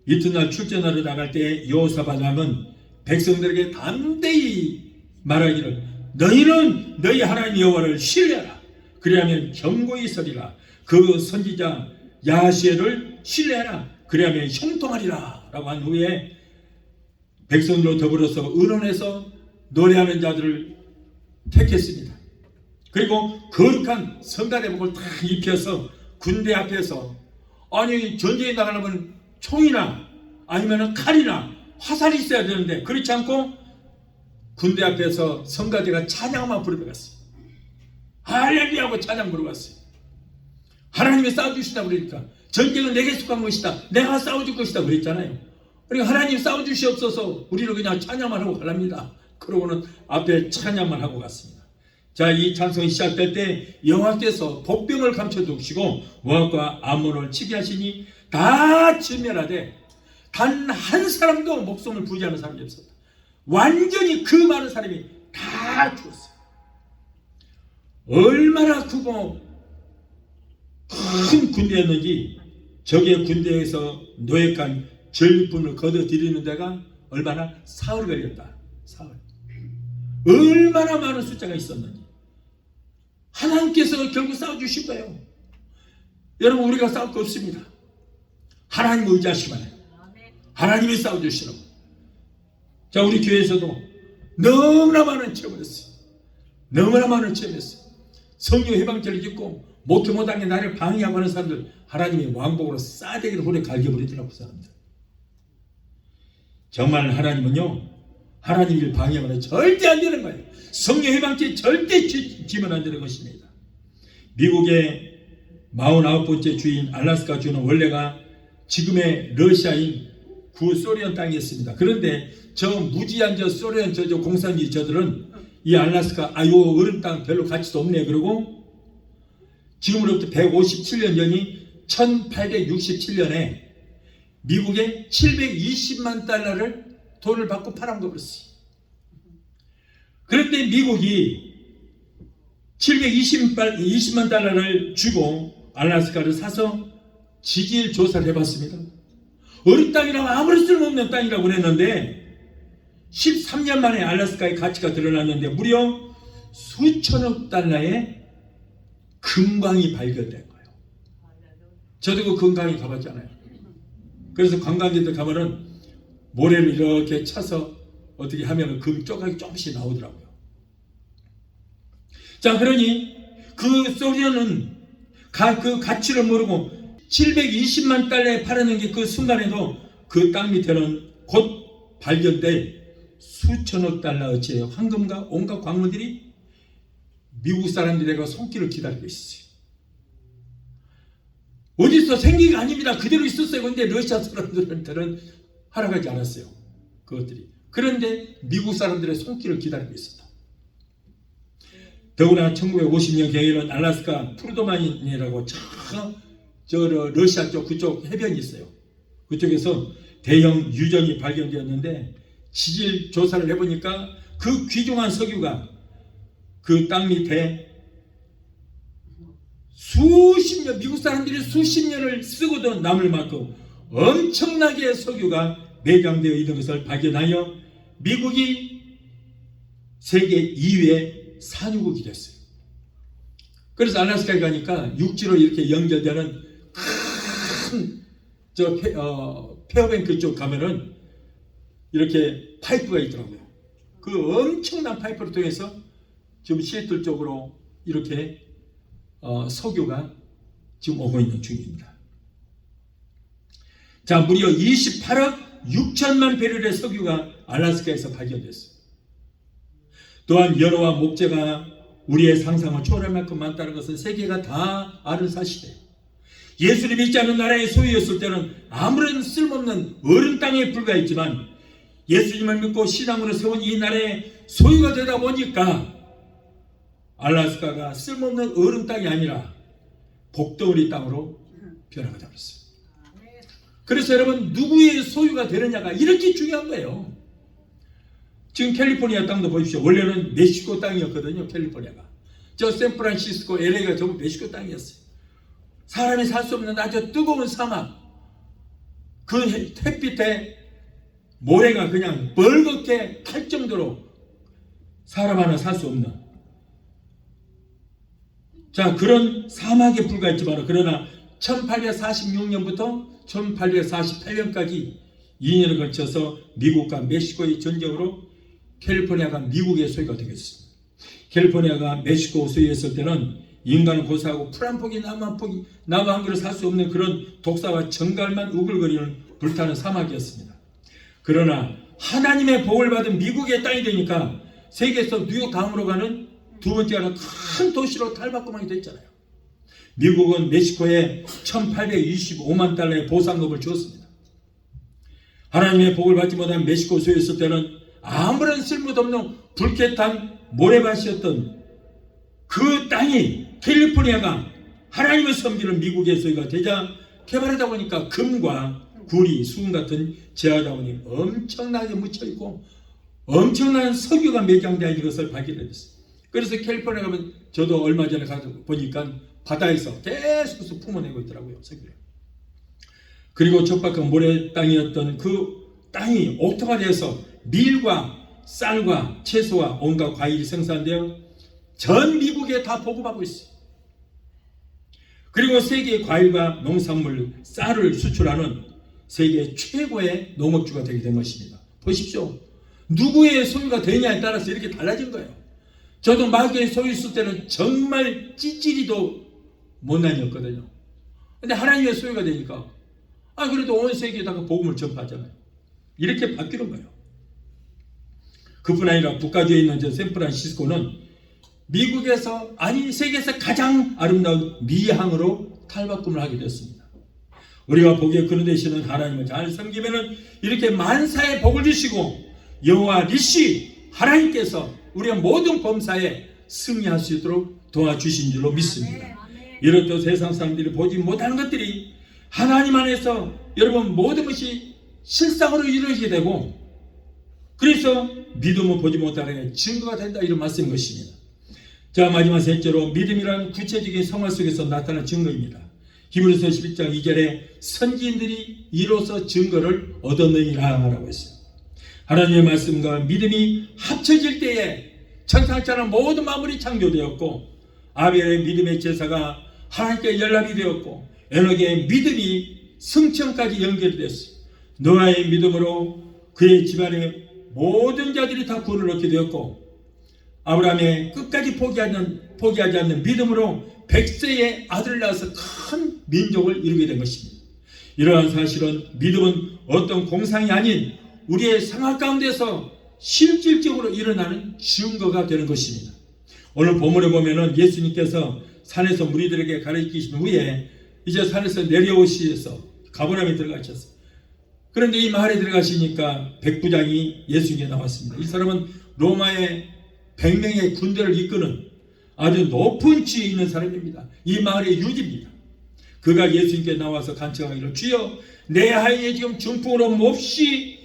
이튿날 출전하러 나갈 때 여호사밧 왕은 백성들에게 담대히 말하기를, 너희는 너희 하나님 여호와를 신뢰하라. 그리하면 견고히 서리라. 그 선지자 야하시엘을 신뢰하라. 그리하면 형통하리라. 라고 한 후에 백성들로 더불어서 의논해서 노래하는 자들을 택했습니다. 그리고 거룩한 성가대복을 다 입혀서 군대 앞에서, 아니 전쟁에 나가려면 총이나 아니면 칼이나 화살이 있어야 되는데 그렇지 않고 군대 앞에서 성가대가 찬양만 부르러갔어요. 할렐루야 하고 찬양 부르러갔어요. 하나님이 싸워주시다 그러니까 전쟁은 내게 속한 것이다. 내가 싸워줄 것이다 그랬잖아요. 그러니까 하나님 싸워주시옵소서. 우리를 그냥 찬양만 하고 가랍니다. 그러고는 앞에 찬양만 하고 갔습니다. 자, 이 찬송이 시작될 때 여호와께서 복병을 감춰두시고 모압과 암몬을 치게 하시니 다 진멸하되 단 한 사람도 목숨을 부지 않은 사람이 없었다. 완전히 그 많은 사람이 다 죽었어요. 얼마나 크고 큰 군대였는지 적의 군대에서 노획한 전리품을 거둬들이는 데가 얼마나 사흘 걸렸다. 사흘. 얼마나 많은 숫자가 있었는지 하나님께서 결국 싸워주신 거예요. 여러분, 우리가 싸울 거 없습니다. 하나님 의지하시면 해요. 하나님이 싸워주시라고. 자, 우리 교회에서도 너무나 많은 체험을 했어요. 너무나 많은 체험을 했어요. 성령 해방절을 짓고 목회 못하게 나를 방해하고 하는 사람들 하나님이 왕복으로 싸대기를 홀에 갈겨버리더라고. 그 사람들. 정말 하나님은요, 하나님 일 방해하면 절대 안 되는 거예요. 성령 해방죄 절대 지면 안 되는 것입니다. 미국의 49번째 주인 알래스카 주는 원래가 지금의 러시아인 구소련 땅이었습니다. 그런데 저 무지한 저 소련 저 공산주의 저들은 이 알래스카 요 얼음 땅 별로 가치도 없네. 그러고 지금으로부터 157년 전이 1867년에 미국에 720만 달러를 돈을 받고 팔아먹었어요. 그런데 미국이 720만 달러를 주고 알래스카를 사서 지질 조사를 해봤습니다. 어린 땅이라고 아무리 쓸모없는 땅이라고 그랬는데 13년 만에 알래스카의 가치가 드러났는데 무려 수천억 달러의 금광이 발견된 거예요. 저도 그 금광에 가봤잖아요. 그래서 관광객들 가면은 모래를 이렇게 차서 어떻게 하면은 금 조각이 조금씩 나오더라고요. 자, 그러니 그 소련은 그 가치를 모르고 720만 달러에 팔아는 게 그 순간에도 그 땅 밑에는 곧 발견될 수천억 달러어치의 황금과 온갖 광물들이 미국 사람들에게 손길을 기다리고 있어요. 어디서 생긴 게 아닙니다. 그대로 있었어요. 그런데 러시아 사람들한테는 허락하지 않았어요. 그것들이. 그런데 미국 사람들의 손길을 기다리고 있었다. 더구나 1950년경에는 알래스카 프루도만이라고 저 러시아 쪽 그쪽 해변이 있어요. 그쪽에서 대형 유전이 발견되었는데 지질 조사를 해보니까 그 귀중한 석유가 그 땅 밑에 수십 년, 미국 사람들이 수십 년을 쓰고도 남을 만큼 엄청나게 석유가 매장되어 있는 것을 발견하여 미국이 세계 2위의 산유국이 됐어요. 그래서 알래스카에 가니까 육지로 이렇게 연결되는 큰 페어뱅크 쪽 가면은 이렇게 파이프가 있더라고요. 그 엄청난 파이프를 통해서 지금 시애틀 쪽으로 이렇게 석유가 지금 오고 있는 중입니다. 자, 무려 28억 6천만 배럴의 석유가 알래스카에서 발견됐어요. 또한 연어와 목재가 우리의 상상을 초월할 만큼 많다는 것은 세계가 다 아는 사실이에요. 예수를 믿지 않는 나라의 소유였을 때는 아무런 쓸모없는 어른 땅에 불과했지만 예수님을 믿고 신앙으로 세운 이 나라의 소유가 되다 보니까 알래스카가 쓸모없는 어른 땅이 아니라 복덩어리 땅으로 변화가 되었어요. 그래서 여러분, 누구의 소유가 되느냐가 이렇게 중요한 거예요. 지금 캘리포니아 땅도 보십시오. 원래는 멕시코 땅이었거든요. 캘리포니아가. 저 샌프란시스코, LA가 전부 멕시코 땅이었어요. 사람이 살 수 없는 아주 뜨거운 사막, 그 햇빛에 모래가 그냥 벌겋게 탈 정도로 사람 하나 살 수 없는, 자, 그런 사막에 불과했지만 그러나 1846년부터 1848년까지 2년을 거쳐서 미국과 멕시코의 전쟁으로 캘리포니아가 미국의 소유가 되겠습니다. 캘리포니아가 멕시코 소유했을 때는 인간을 고사하고 풀 한 폭이 나무 한 그루 살 수 없는 그런 독사와 정갈만 우글거리는 불타는 사막이었습니다. 그러나 하나님의 복을 받은 미국의 땅이 되니까 세계에서 뉴욕 다음으로 가는 두 번째는 큰 도시로 탈바꿈하게 됐잖아요. 미국은 멕시코에 1825만 달러의 보상금을 주었습니다. 하나님의 복을 받지 못한 멕시코 소유였을 때는 아무런 쓸모도 없는 불쾌한 모래밭이었던 그 땅이 캘리포니아가 하나님을 섬기는 미국의 소유가 되자 개발하다 보니까 금과 구리, 수은 같은 제화자원이 엄청나게 묻혀있고 엄청난 석유가 매장되어 있는 것을 발견했어요. 그래서 캘리포니아 가면 저도 얼마 전에 가서 보니까 바다에서 계속 품어내고 있더라고요. 석유를. 그리고 척박한 모래 땅이었던 그 땅이 옥토가 되어서 밀과 쌀과 채소와 온갖 과일이 생산되어 전 미국에 다 보급하고 있어요. 그리고 세계 과일과 농산물, 쌀을 수출하는 세계 최고의 농업주가 되게 된 것입니다. 보십시오. 누구의 소유가 되냐에 따라서 이렇게 달라진 거예요. 저도 마귀의 소유 있을 때는 정말 찌찌리도 못난이었거든요. 근데 하나님의 소유가 되니까 그래도 온 세계에다가 복음을 전파하잖아요. 이렇게 바뀌는 거예요. 그뿐 아니라 북가주에 있는 저 샌프란시스코는 미국에서 세계에서 가장 아름다운 미항으로 탈바꿈을 하게 됐습니다. 우리가 보기에 그런 되시는 하나님을 잘 섬기면은 이렇게 만사의 복을 주시고 여호와 니시 하나님께서 우리의 모든 범사에 승리할 수 있도록 도와주신 줄로 믿습니다. 이렇듯 세상 사람들이 보지 못하는 것들이 하나님 안에서 여러분 모든 것이 실상으로 이루어지게 되고 그래서 믿음을 보지 못하는 증거가 된다 이런 말씀인 것입니다. 자, 마지막 셋째로 믿음이란 구체적인 생활 속에서 나타난 증거입니다. 히브리서 11장 2절에 선지인들이 이로써 증거를 얻었느니라 라고 했어요. 하나님의 말씀과 믿음이 합쳐질 때에 천상천하 모든 만물이 창조되었고 아벨의 믿음의 제사가 하나님께 연락이 되었고 에녹의 믿음이 승천까지 연결됐어요. 노아의 믿음으로 그의 집안의 모든 자들이 다 구원을 얻게 되었고 아브라함의 끝까지 포기하는 포기하지 않는 믿음으로 백세의 아들을 낳아서 큰 민족을 이루게 된 것입니다. 이러한 사실은 믿음은 어떤 공상이 아닌 우리의 생활 가운데서 실질적으로 일어나는 증거가 되는 것입니다. 오늘 본문에 보면은 예수님께서 산에서 무리들에게 가르치신 후에 이제 산에서 내려오시어서 가버나움에 들어가셨어요. 그런데 이 마을에 들어가시니까 백부장이 예수님께 나왔습니다. 이 사람은 로마의 100명의 군대를 이끄는 아주 높은 지위에 있는 사람입니다. 이 마을의 유지입니다. 그가 예수님께 나와서 간청하기를, 주여, 내 아이의 지금 중풍으로 몹시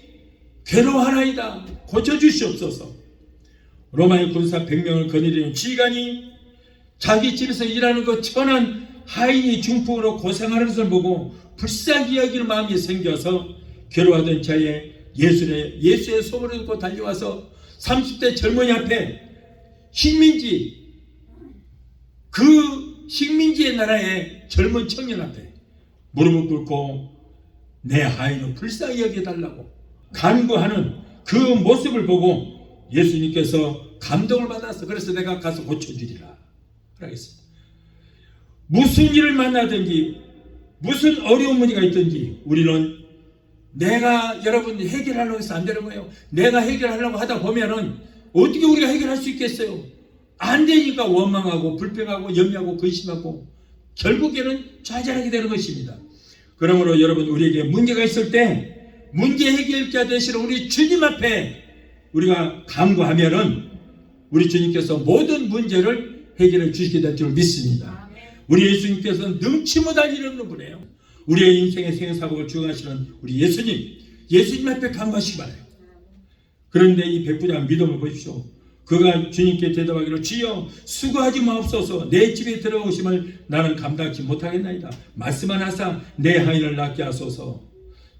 괴로워하나이다. 고쳐주시옵소서. 로마의 군사 100명을 거느리는 지휘관이 자기 집에서 일하는 그 천한 하인이 중풍으로 고생하는 것을 보고 불쌍히 여기는 마음이 생겨서 괴로워하던 차에 예수의 소문을 듣고 달려와서 30대 젊은이 앞에 식민지의 나라의 젊은 청년 앞에 무릎을 꿇고 내 아이는 불쌍히 여겨달라고 간구하는 그 모습을 보고 예수님께서 감동을 받았어. 그래서 내가 가서 고쳐주리라 하겠습니다. 무슨 일을 만나든지 무슨 어려운 문제가 있든지 우리는 내가 여러분 해결하려고 해서 안 되는 거예요. 내가 해결하려고 하다 보면은 어떻게 우리가 해결할 수 있겠어요? 안 되니까 원망하고 불평하고 염려하고 근심하고 결국에는 좌절하게 되는 것입니다. 그러므로 여러분, 우리에게 문제가 있을 때 문제 해결자 되시는 우리 주님 앞에 우리가 간구하면은 우리 주님께서 모든 문제를 해결해 주시게 될 줄 믿습니다. 우리 예수님께서는 능치 못할 일 없는 분이에요. 우리의 인생의 생사복을 주관하시는 우리 예수님 앞에 간구하시기 바라요. 그런데 이 백부장 믿음을 보십시오. 그가 주님께 대답하기를, 주여, 수고하지 마옵소서. 내 집에 들어오심을 나는 감당치 못하겠나이다. 말씀만 하사 내 하인을 낫게 하소서.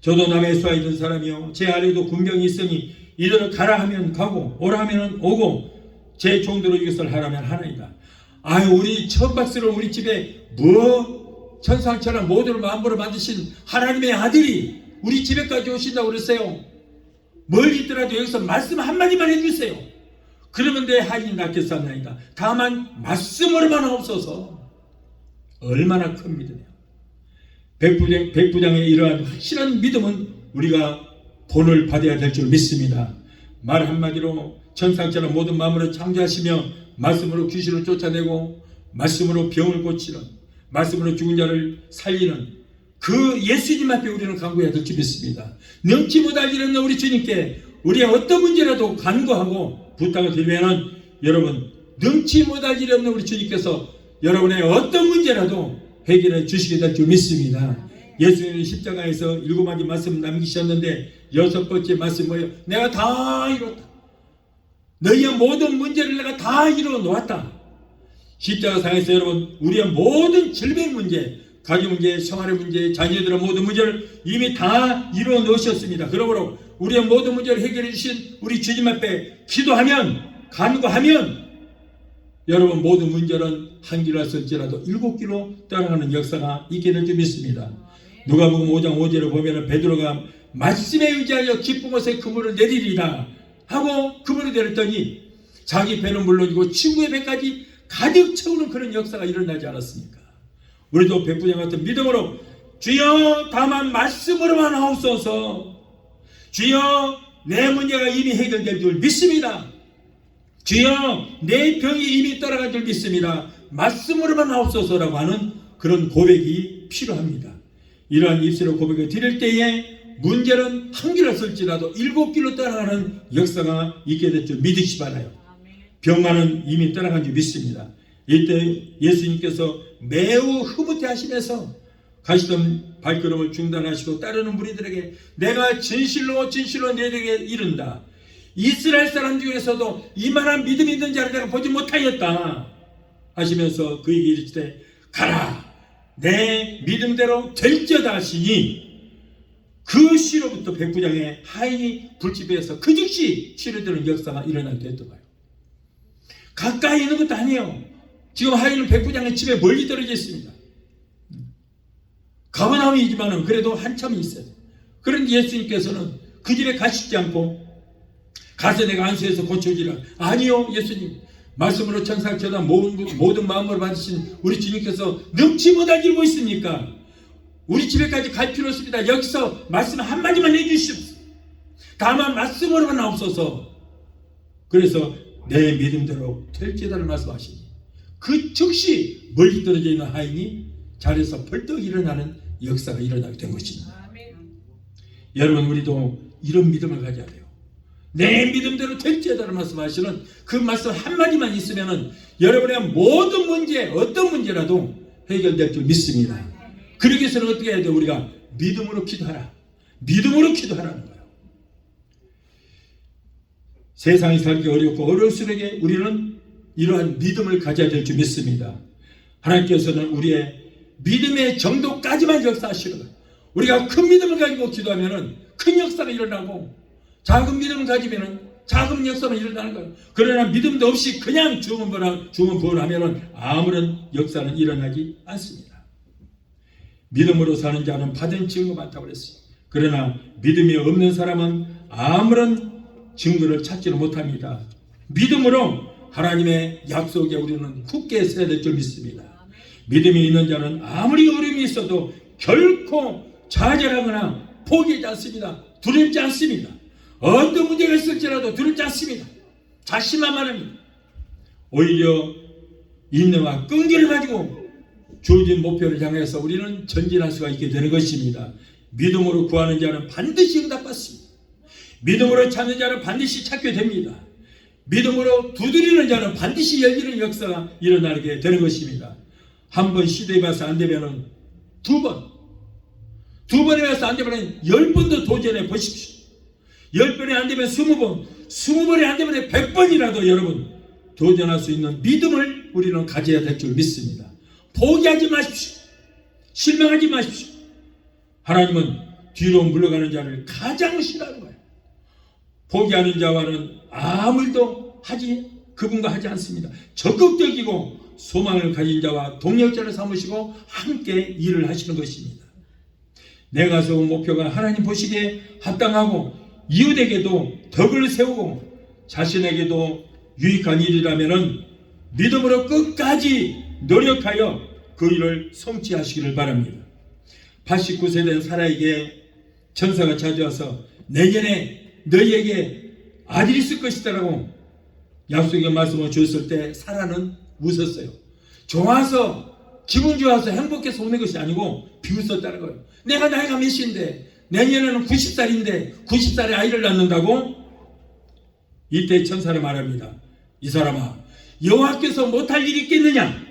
저도 남의 수하에 있는 사람이요, 제 아래도 군병이 있으니 이들을 가라 하면 가고 오라 하면 오고 제 종대로 이것을 하라면 하나이다. 아유, 우리 천박스러운 우리 집에 천상천하 모두를 만물을 만드신 하나님의 아들이 우리 집에까지 오신다고 그랬어요. 멀리 있더라도 여기서 말씀 한마디만 해주세요. 그러면 내 하인이 낫겠사옵나이다. 다만 말씀으로만 없어서. 얼마나 큰 믿음이에요. 백부장의 이러한 확실한 믿음은 우리가 본을 받아야 될 줄 믿습니다. 말 한마디로 천상천하 모든 만물을 창조하시며 말씀으로 귀신을 쫓아내고 말씀으로 병을 고치는, 말씀으로 죽은 자를 살리는 그 예수님 앞에 우리는 간구해야 될 줄 믿습니다. 능치 못할 일 없는 우리 주님께 우리의 어떤 문제라도 간구하고 부탁을 드리면은 여러분, 능치 못할 일 없는 우리 주님께서 여러분의 어떤 문제라도 해결해 주시게 될 줄 믿습니다. 예수님은 십자가에서 7가지 말씀 남기셨는데 6번째 말씀 뭐예요? 내가 다 이뤘다. 너희의 모든 문제를 내가 다 이루어 놓았다. 십자가상에서 여러분, 우리의 모든 질병 문제, 가정 문제, 생활의 문제, 자녀들의 모든 문제를 이미 다 이루어 놓으셨습니다. 그러므로 우리의 모든 문제를 해결해 주신 우리 주님 앞에 기도하면, 간구하면 여러분 모든 문제는 한 길로 할지라도 7길로 떠나가는 역사가 있게 될 줄 믿습니다. 누가복음 5장 5절을 보면 베드로가 말씀에 의지하여 기쁜 것에 그물을 내리리라 하고 그물을 내렸더니 자기 배는 물론이고 친구의 배까지 가득 채우는 그런 역사가 일어나지 않았습니까? 우리도 백부장 같은 믿음으로 주여, 다만 말씀으로만 하옵소서. 주여, 내 문제가 이미 해결될 줄 믿습니다. 주여, 내 병이 이미 떠나간 줄 믿습니다. 말씀으로만 하옵소서라고 하는 그런 고백이 필요합니다. 이러한 입술의 고백을 드릴 때에 문제는 한 길로 쓸지라도 7길로 떠나가는 역사가 있게 될 줄 믿으시 바라요. 병만은 이미 떠나간 줄 믿습니다. 이때 예수님께서 매우 흐뭇해 하시면서 가시던 발걸음을 중단하시고 따르는 무리들에게 내가 진실로 너희에게 이른다. 이스라엘 사람 중에서도 이만한 믿음이 있는 자를 내가 보지 못하였다 하시면서 그에게 이르시되 가라, 내 믿음대로 될지어다 하시니 그 시로부터 백부장의 하인이 불집에서 그 즉시 치료되는 역사가 일어나게 됐던 거예요. 가까이 있는 것도 아니에요. 지금 하인은 백부장의 집에 멀리 떨어져 있습니다. 가버나움이지만은 그래도 한참 있어요. 그런데 예수님께서는 그 집에 가시지 않고 가서 내가 안수해서 고쳐주라. 아니요, 예수님, 말씀으로 천사처다 모든 마음으로 받으신 우리 주님께서 능치 못할 길 뭐 있습니까? 우리 집에까지 갈 필요 없습니다. 여기서 말씀 한마디만 해주십시오. 다만 말씀으로만 나옵소서. 그래서 내 믿음대로 될지다를 말씀하시니 그 즉시 멀리 떨어져 있는 하인이 자리에서 벌떡 일어나는 역사가 일어나게 된 것입니다. 여러분, 우리도 이런 믿음을 가져야 돼요. 내 믿음대로 될지다를 말씀하시는 그 말씀 한마디만 있으면 여러분의 모든 문제, 어떤 문제라도 해결될 줄 믿습니다. 그러기 위해서는 어떻게 해야 돼요? 우리가 믿음으로 기도하라. 믿음으로 기도하라는 거예요. 세상이 살기 어렵고 어려울수록 우리는 이러한 믿음을 가져야 될 줄 믿습니다. 하나님께서는 우리의 믿음의 정도까지만 역사하시는 거예요. 우리가 큰 믿음을 가지고 기도하면 큰 역사가 일어나고, 작은 믿음을 가지면 작은 역사가 일어나는 거예요. 그러나 믿음도 없이 그냥 주문부원하면 아무런 역사는 일어나지 않습니다. 믿음으로 사는 자는 받은 증거 많다고 그랬어요. 그러나 믿음이 없는 사람은 아무런 증거를 찾지를 못합니다. 믿음으로 하나님의 약속에 우리는 굳게 서야 될 줄 믿습니다. 믿음이 있는 자는 아무리 어려움이 있어도 결코 좌절하거나 포기하지 않습니다. 두렵지 않습니다. 어떤 문제가 있을지라도 두렵지 않습니다. 자신만만합니다. 오히려 인내와 끈기를 가지고 주어진 목표를 향해서 우리는 전진할 수가 있게 되는 것입니다. 믿음으로 구하는 자는 반드시 응답받습니다. 믿음으로 찾는 자는 반드시 찾게 됩니다. 믿음으로 두드리는 자는 반드시 열리는 역사가 일어나게 되는 것입니다. 한 번 시도해봐서 안 되면 두 번 해봐서 안 되면 10번도 도전해 보십시오. 10번이 안 되면 20번, 20번이 안 되면 100번이라도 여러분 도전할 수 있는 믿음을 우리는 가져야 될 줄 믿습니다. 포기하지 마십시오. 실망하지 마십시오. 하나님은 뒤로 물러가는 자를 가장 싫어하는 거예요. 포기하는 자와는 아무 일도 그분과 하지 않습니다. 적극적이고 소망을 가진 자와 동력자를 삼으시고 함께 일을 하시는 것입니다. 내가 세운 목표가 하나님 보시기에 합당하고 이웃에게도 덕을 세우고 자신에게도 유익한 일이라면 믿음으로 끝까지 노력하여 그 일을 성취하시기를 바랍니다. 89세 된 사라에게 천사가 찾아와서 내년에 너희에게 아들이 있을 것이다라고 약속의 말씀을 주었을 때 사라는 웃었어요. 기분 좋아서 행복해서 오는 것이 아니고 비웃었다는 거예요. 내가 나이가 몇인데 내년에는 90살인데 90살에 아이를 낳는다고? 이때 천사는 말합니다. 이 사람아, 여호와께서 못할 일이 있겠느냐?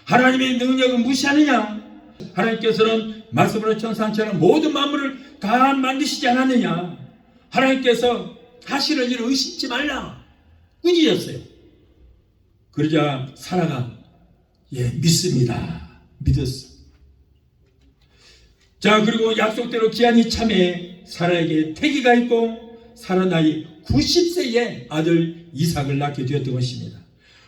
하나님의 능력을 무시하느냐? 하나님께서는 말씀으로 천사처럼 모든 만물을 다 만드시지 않았느냐? 하나님께서 하시는 일을 의심치 말라 꾸짖었어요. 그러자 사라가 믿습니다. 믿었어. 자, 그리고 약속대로 기한이 참에 사라에게 태기가 있고 사라 나이 90세에 아들 이삭을 낳게 되었던 것입니다.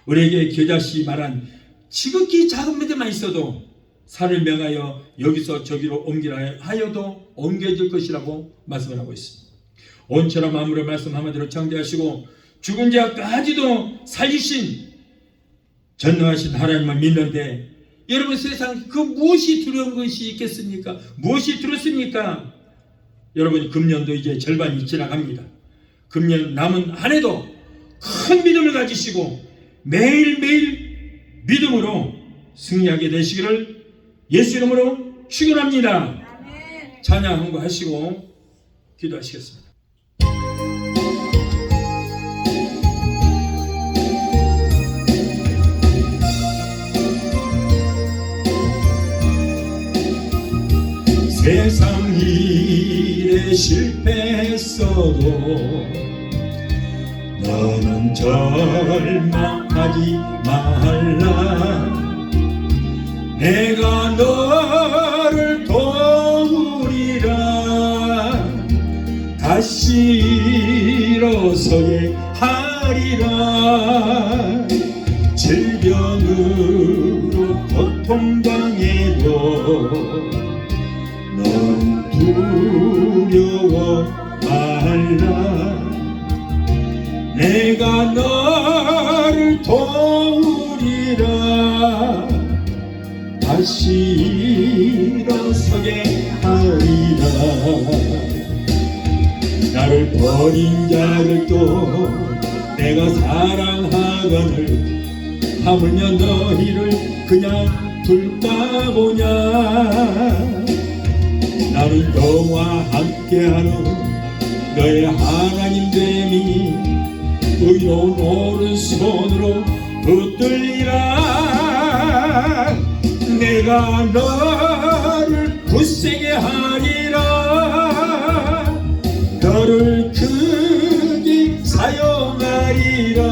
우리에게 겨자씨 말한 지극히 작은 믿음만 있어도 산을 명하여 여기서 저기로 옮기라 하여도 옮겨질 것이라고 말씀을 하고 있습니다. 온천하 만물을 말씀 한마디로 창조하시고 죽은 자까지도 살리신 전능하신 하나님을 믿는데 여러분, 세상 그 무엇이 두려운 것이 있겠습니까? 무엇이 두렵습니까? 여러분, 금년도 이제 절반이 지나갑니다. 금년 남은 한 해도 큰 믿음을 가지시고 매일매일 믿음으로 승리하게 되시기를 예수 이름으로 축원합니다. 찬양 한번 하시고 기도하시겠습니다. 세상 일에 실패했어도 너는 절망하지 말라. 내가 너를 도우리라. 다시 일어서게 하리라. 질병으로 고통당해도 넌 두려워 말라. 내가 너를 다시 일어서게 하리라. 나를 버린 자들도 내가 사랑하거늘 하물며 너희를 그냥 둘까 보냐. 나는 너와 함께하는 너의 하나님 됨이 의로운 오른손으로 붙들리라. 내가 너를 굳세게 하리라. 너를 크게 사용하리라.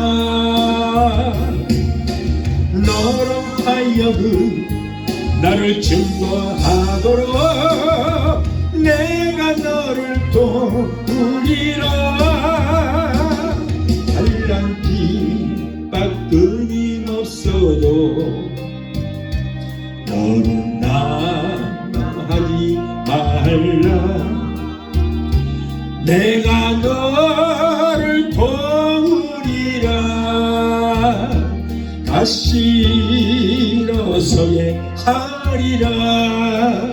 너로 하여금 나를 증거하도록 내가 너를 도우리라. 한량 핍박 끊임없어도 너는 낙마하지 말라. 내가 너를 도우리라. 다시 일어서게 하리라.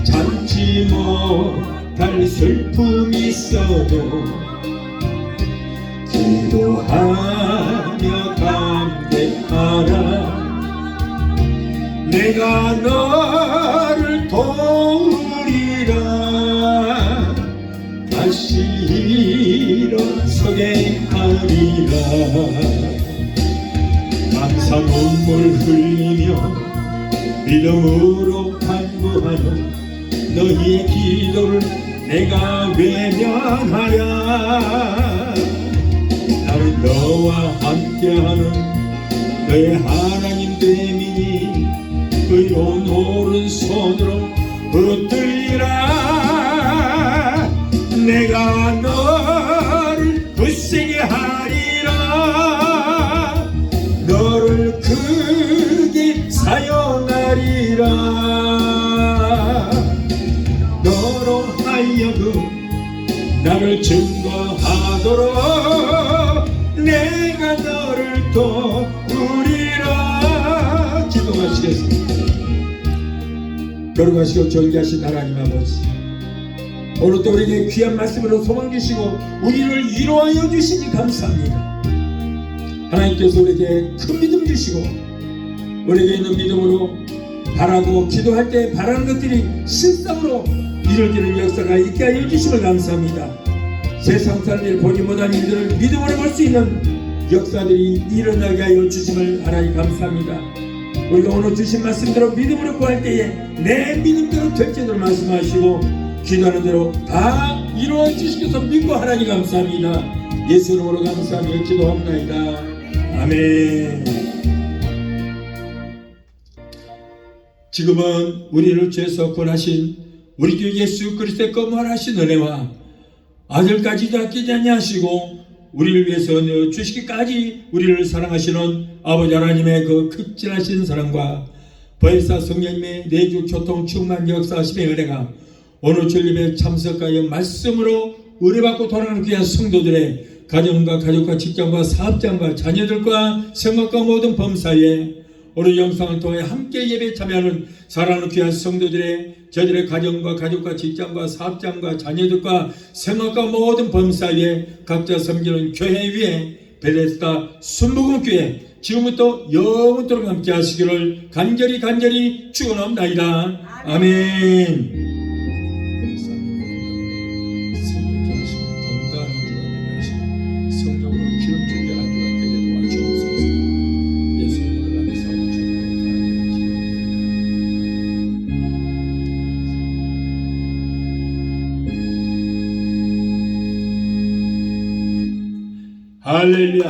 참지 못할 슬픔이 있어도 기도하며 감격하라. 내가 너를 도우리라. 다시 일어서게 하리라. 감사 눈물 흘리며 믿음으로 간구하는 너희의 기도를 내가 외면하랴. 나는 너와 함께하는 너의 하나님 됨이니 의로운 오른손으로 붙들리라. 내가 너를 굳세게 하리라. 너를 크게 사용하리라. 너로 하여금 나를 증거하도록 내가 너를 도우리라. 기도하시겠습니다. 거룩하시고 존귀하신 하나님 아버지, 오늘도 우리에게 귀한 말씀으로 소망 주시고 우리를 위로하여 주시니 감사합니다. 하나님께서 우리에게 큰 믿음 주시고 우리에게 있는 믿음으로 바라고 기도할 때 바라는 것들이 실상으로 이루어지는 역사가 있게 하여 주심을 감사합니다. 세상 사람들이 보지 못한 일들을 믿음으로 볼 수 있는 역사들이 일어나게 하여 주심을 하나님 감사합니다. 우리가 오늘 주신 말씀대로 믿음으로 구할 때에 내 믿음대로 될지도록 말씀하시고 기도하는 대로 다 이루어 주시겠소 믿고 하나님 감사합니다. 예수 이름으로 감사하며 기도합니다. 아멘. 지금은 우리를 죄에서 구원하신 우리 주 예수 그리스도의 거룩하신 은혜와 아들까지도 아끼지 아니하시고 우리를 위해서 주시기까지 우리를 사랑하시는 아버지 하나님의 그 극진하신 사랑과 보혜사 성령님의 내주 교통 충만 역사하심의 은혜가 오늘 주일예배에 참석하여 말씀으로 은혜받고 돌아가는 귀한 성도들의 가정과 가족과 직장과 사업장과 자녀들과 생각과 모든 범사에 오늘 영상을 통해 함께 예배에 참여하는 사랑하는 귀한 성도들의 저들의 가정과 가족과 직장과 사업장과 자녀들과 생각과 모든 범사에 각자 섬기는 교회 위에 베데스다 순복음교회 지금부터 영원토록 함께 하시기를 간절히 축원합니다. 아멘. 할렐루야.